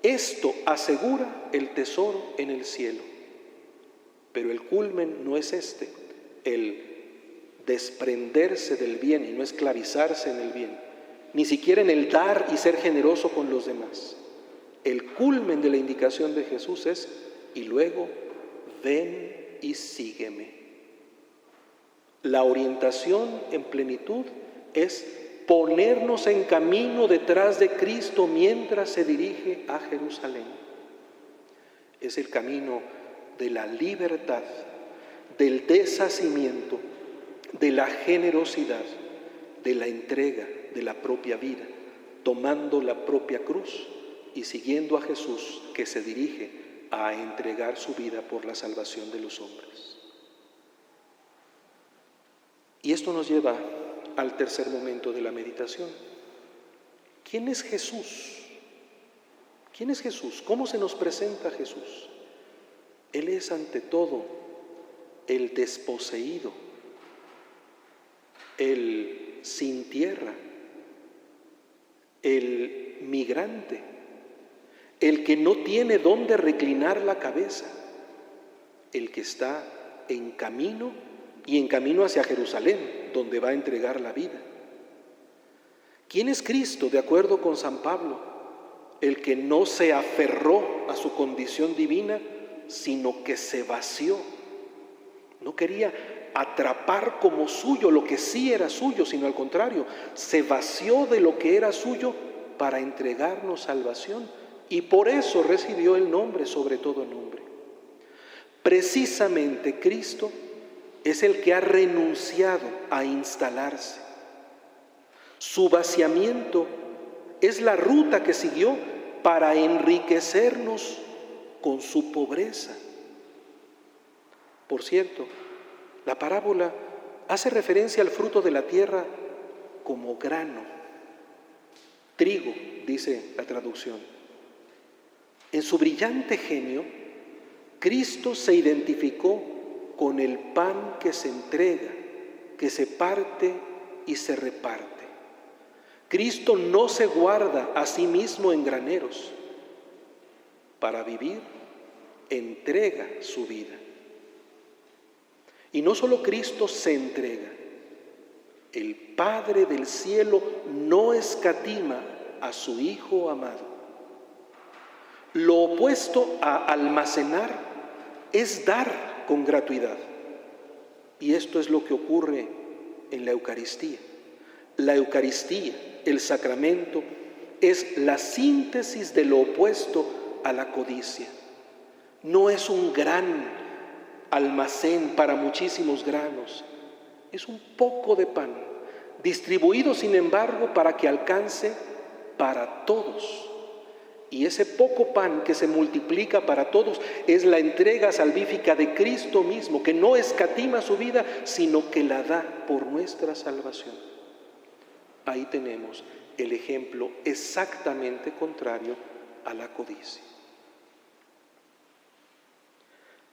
[SPEAKER 1] Esto asegura el tesoro en el cielo. Pero el culmen no es este, el desprenderse del bien y no esclavizarse en el bien, ni siquiera en el dar y ser generoso con los demás. El culmen de la indicación de Jesús es: y luego, ven y sígueme. La orientación en plenitud es ponernos en camino detrás de Cristo mientras se dirige a Jerusalén. Es el camino de la libertad, del deshacimiento, de la generosidad, de la entrega de la propia vida, tomando la propia cruz y siguiendo a Jesús, que se dirige a entregar su vida por la salvación de los hombres. Y esto nos lleva al tercer momento de la meditación. ¿Quién es Jesús? ¿Quién es Jesús? ¿Cómo se nos presenta Jesús? Él es ante todo el desposeído, el sin tierra, el migrante, el que no tiene dónde reclinar la cabeza, el que está en camino y en camino hacia Jerusalén, donde va a entregar la vida. ¿Quién es Cristo? De acuerdo con San Pablo, el que no se aferró a su condición divina, sino que se vació. No quería atrapar como suyo lo que sí era suyo, sino al contrario, se vació de lo que era suyo para entregarnos salvación, y por eso recibió el nombre sobre todo nombre. Precisamente Cristo es el que ha renunciado a instalarse. Su vaciamiento es la ruta que siguió para enriquecernos con su pobreza. Por cierto, la parábola hace referencia al fruto de la tierra como grano, trigo, dice la traducción. En su brillante genio, Cristo se identificó con el pan que se entrega, que se parte y se reparte. Cristo no se guarda a sí mismo en graneros. Para vivir, entrega su vida. Y no solo Cristo se entrega, el Padre del cielo no escatima a su Hijo amado. Lo opuesto a almacenar es dar con gratuidad. Y esto es lo que ocurre en la Eucaristía. La Eucaristía, el sacramento, es la síntesis de lo opuesto a la codicia. No es un gran almacén para muchísimos granos, es un poco de pan, distribuido sin embargo para que alcance para todos. Y ese poco pan que se multiplica para todos es la entrega salvífica de Cristo mismo, que no escatima su vida, sino que la da por nuestra salvación. Ahí tenemos el ejemplo exactamente contrario a la codicia.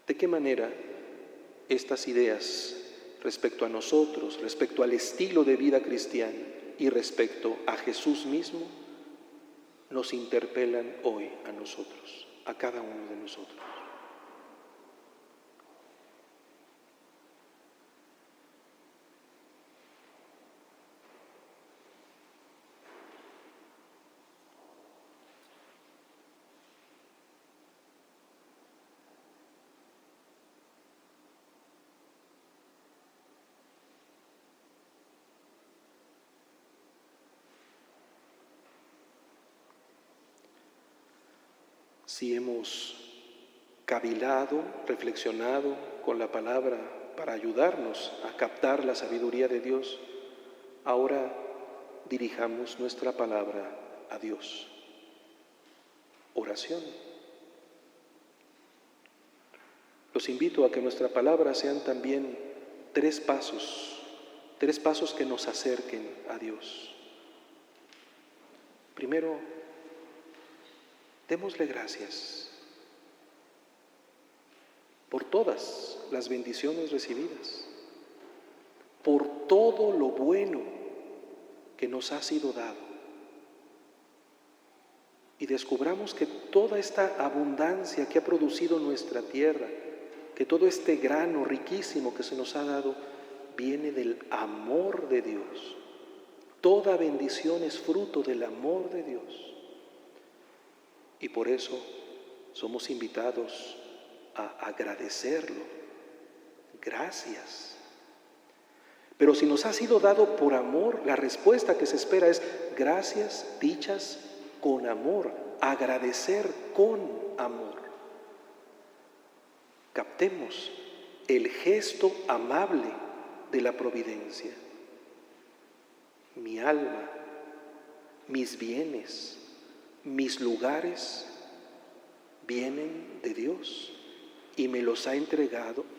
[SPEAKER 1] ¿De qué manera estas ideas respecto a nosotros, respecto al estilo de vida cristiano y respecto a Jesús mismo nos interpelan hoy a nosotros, a cada uno de nosotros? si hemos cavilado, reflexionado con la palabra para ayudarnos a captar la sabiduría de Dios, ahora dirijamos nuestra palabra a Dios. Oración. Los invito a que nuestra palabra sean también tres pasos que nos acerquen a Dios. Primero, démosle gracias por todas las bendiciones recibidas, por todo lo bueno que nos ha sido dado. Y descubramos que toda esta abundancia que ha producido nuestra tierra, que todo este grano riquísimo que se nos ha dado, viene del amor de Dios. Toda bendición es fruto del amor de Dios. Y por eso somos invitados a agradecerlo. Gracias. Pero si nos ha sido dado por amor, la respuesta que se espera es gracias dichas con amor, agradecer con amor. Captemos el gesto amable de la providencia. Mi alma, mis bienes, mis lugares vienen de Dios y me los ha entregado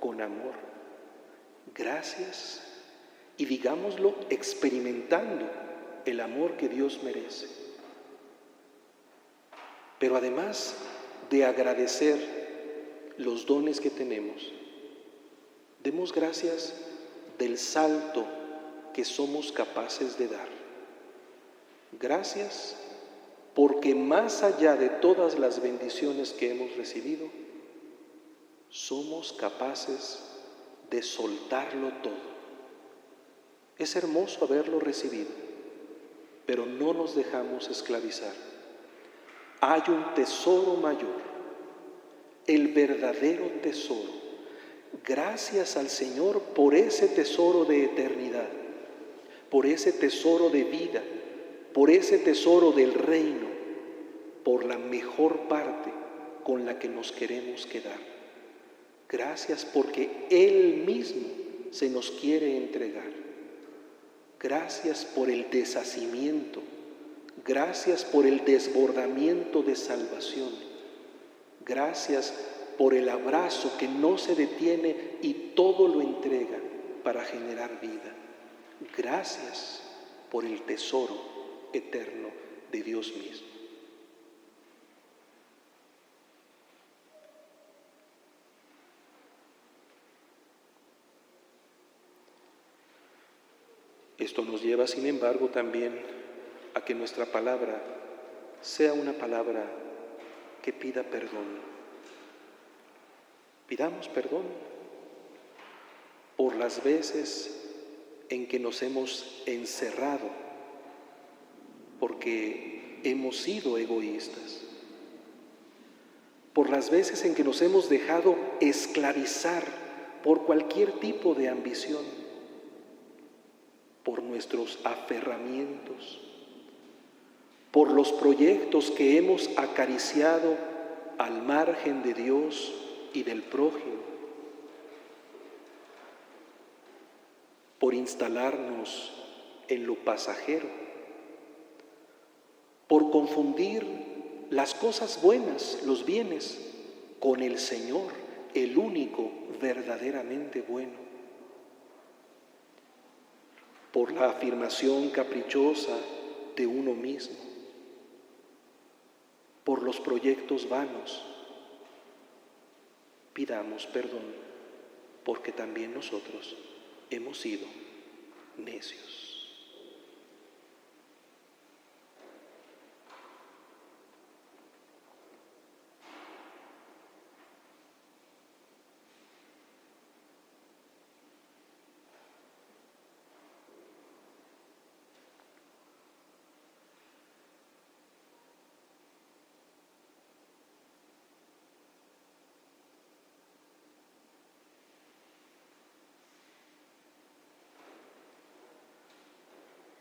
[SPEAKER 1] con amor. Gracias, y digámoslo experimentando el amor que Dios merece. Pero además de agradecer los dones que tenemos, demos gracias del salto que somos capaces de dar. Gracias porque más allá de todas las bendiciones que hemos recibido, somos capaces de soltarlo todo. Es hermoso haberlo recibido, pero no nos dejamos esclavizar. Hay un tesoro mayor, el verdadero tesoro. Gracias al Señor por ese tesoro de eternidad, por ese tesoro de vida, por ese tesoro del reino, por la mejor parte con la que nos queremos quedar. Gracias porque Él mismo se nos quiere entregar. Gracias por el deshacimiento. Gracias por el desbordamiento de salvación. Gracias por el abrazo que no se detiene y todo lo entrega para generar vida. Gracias por el tesoro eterno de Dios mismo. Esto nos lleva, sin embargo, también a que nuestra palabra sea una palabra que pida perdón. Pidamos perdón por las veces en que nos hemos encerrado, porque hemos sido egoístas, por las veces en que nos hemos dejado esclavizar por cualquier tipo de ambición, por nuestros aferramientos, por los proyectos que hemos acariciado al margen de Dios y del prójimo, por instalarnos en lo pasajero, por confundir las cosas buenas, los bienes, con el Señor, el único verdaderamente bueno, por la afirmación caprichosa de uno mismo, por los proyectos vanos. Pidamos perdón, porque también nosotros hemos sido necios.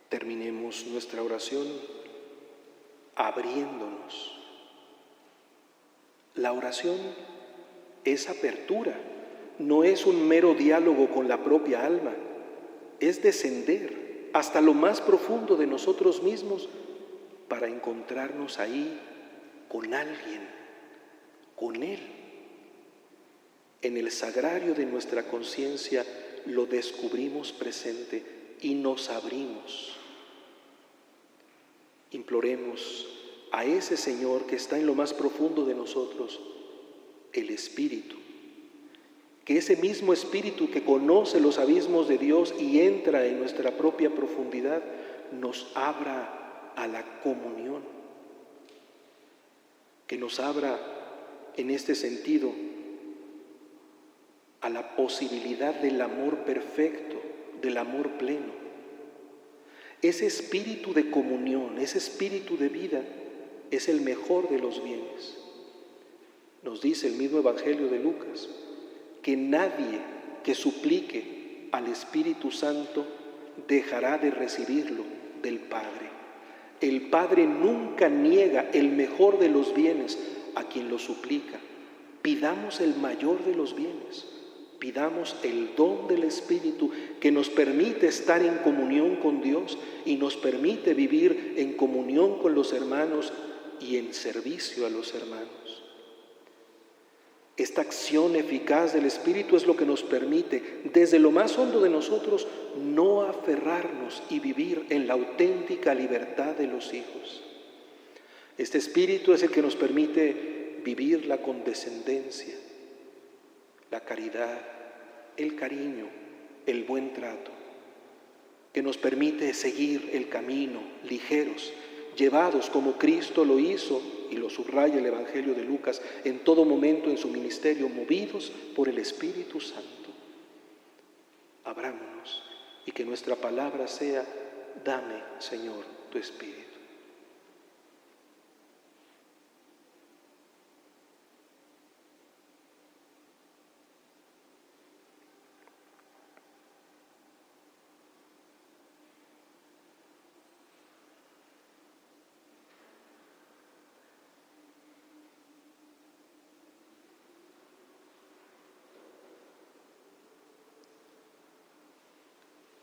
[SPEAKER 1] Terminemos nuestra oración abriéndonos. La oración es apertura, no es un mero diálogo con la propia alma, es descender hasta lo más profundo de nosotros mismos para encontrarnos ahí con alguien, con Él. En el sagrario de nuestra conciencia lo descubrimos presente y nos abrimos. Imploremos a ese Señor que está en lo más profundo de nosotros, el Espíritu, que ese mismo Espíritu que conoce los abismos de Dios y entra en nuestra propia profundidad, nos abra a la comunión, que nos abra en este sentido a la posibilidad del amor perfecto, del amor pleno. Ese espíritu de comunión, ese espíritu de vida es el mejor de los bienes. Nos dice el mismo Evangelio de Lucas que nadie que suplique al Espíritu Santo dejará de recibirlo del Padre. El Padre nunca niega el mejor de los bienes a quien lo suplica. Pidamos el mayor de los bienes. Pidamos el don del Espíritu que nos permite estar en comunión con Dios y nos permite vivir en comunión con los hermanos y en servicio a los hermanos. Esta acción eficaz del Espíritu es lo que nos permite, desde lo más hondo de nosotros, no aferrarnos y vivir en la auténtica libertad de los hijos. Este Espíritu es el que nos permite vivir la condescendencia, la caridad, el cariño, el buen trato, que nos permite seguir el camino ligeros, llevados como Cristo lo hizo, y lo subraya el Evangelio de Lucas, en todo momento en su ministerio, movidos por el Espíritu Santo. Abrámonos y que nuestra palabra sea: dame, Señor, tu Espíritu.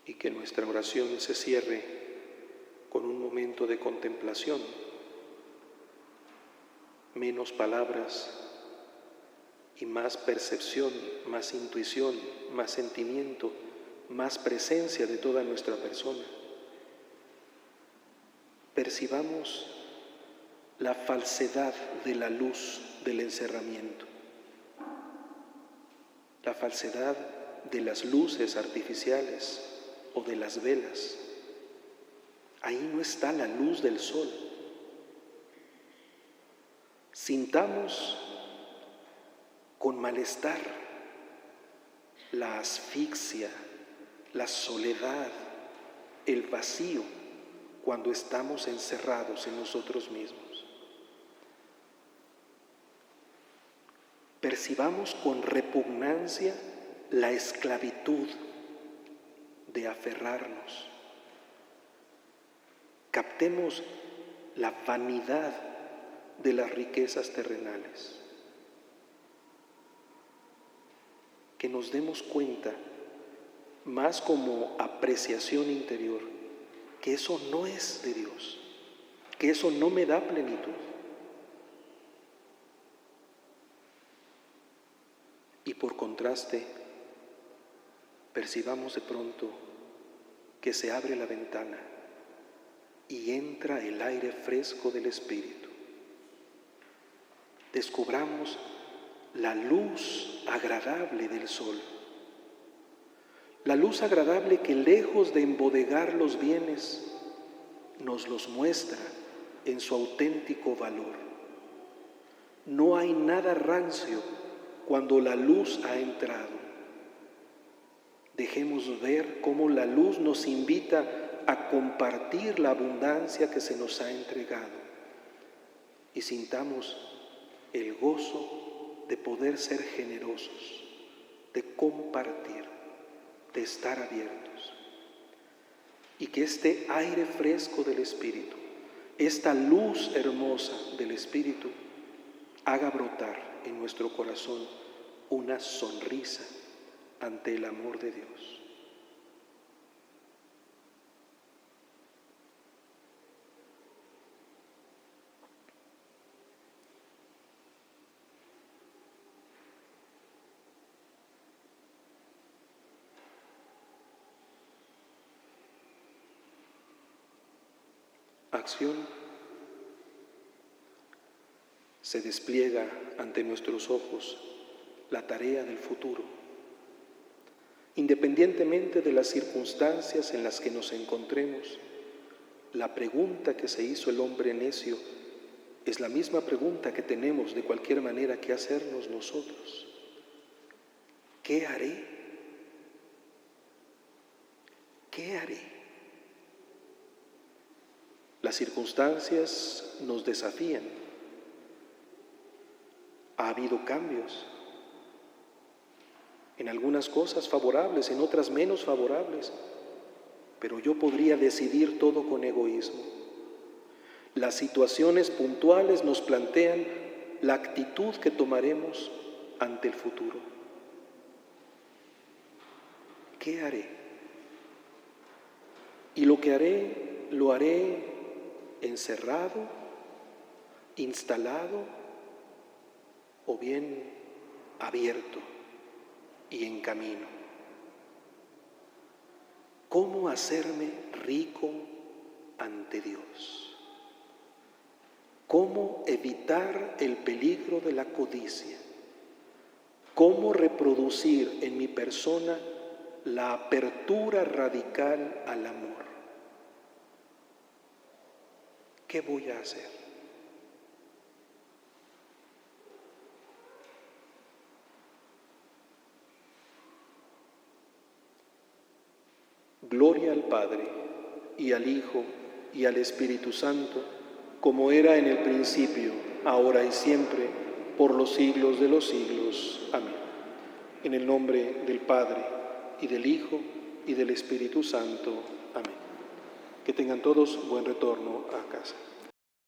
[SPEAKER 1] Y que nuestra oración se cierre con un momento de contemplación, menos palabras y más percepción, más intuición, más sentimiento, más presencia de toda nuestra persona. Percibamos la falsedad de la luz del encerramiento, la falsedad de las luces artificiales o de las velas. Ahí no está la luz del sol. Sintamos con malestar la asfixia, la soledad, el vacío cuando estamos encerrados en nosotros mismos. Percibamos con repugnancia la esclavitud de aferrarnos. Captemos la vanidad de las riquezas terrenales. Que nos demos cuenta, más como apreciación interior, que eso no es de Dios, que eso no me da plenitud. Y por contraste, percibamos de pronto que se abre la ventana y entra el aire fresco del Espíritu. Descubramos la luz agradable del sol, la luz agradable que, lejos de embodegar los bienes, nos los muestra en su auténtico valor. No hay nada rancio cuando la luz ha entrado. Dejemos ver cómo la luz nos invita a compartir la abundancia que se nos ha entregado y sintamos el gozo de poder ser generosos, de compartir, de estar abiertos. Y que este aire fresco del Espíritu, esta luz hermosa del Espíritu haga brotar en nuestro corazón una sonrisa ante el amor de Dios. Acción. Se despliega ante nuestros ojos la tarea del futuro. Independientemente de las circunstancias en las que nos encontremos, la pregunta que se hizo el hombre necio es la misma pregunta que tenemos de cualquier manera que hacernos nosotros. ¿Qué haré? ¿Qué haré? Las circunstancias nos desafían. Ha habido cambios, en algunas cosas favorables, en otras menos favorables, pero yo podría decidir todo con egoísmo. Las situaciones puntuales nos plantean la actitud que tomaremos ante el futuro. ¿Qué haré? Y lo que haré, lo haré encerrado, instalado o bien abierto y en camino. ¿Cómo hacerme rico ante Dios? ¿Cómo evitar el peligro de la codicia? ¿Cómo reproducir en mi persona la apertura radical al amor? ¿Qué voy a hacer? Gloria al Padre, y al Hijo, y al Espíritu Santo, como era en el principio, ahora y siempre, por los siglos de los siglos. Amén. En el nombre del Padre, y del Hijo, y del Espíritu Santo. Amén. Que tengan todos buen retorno a casa.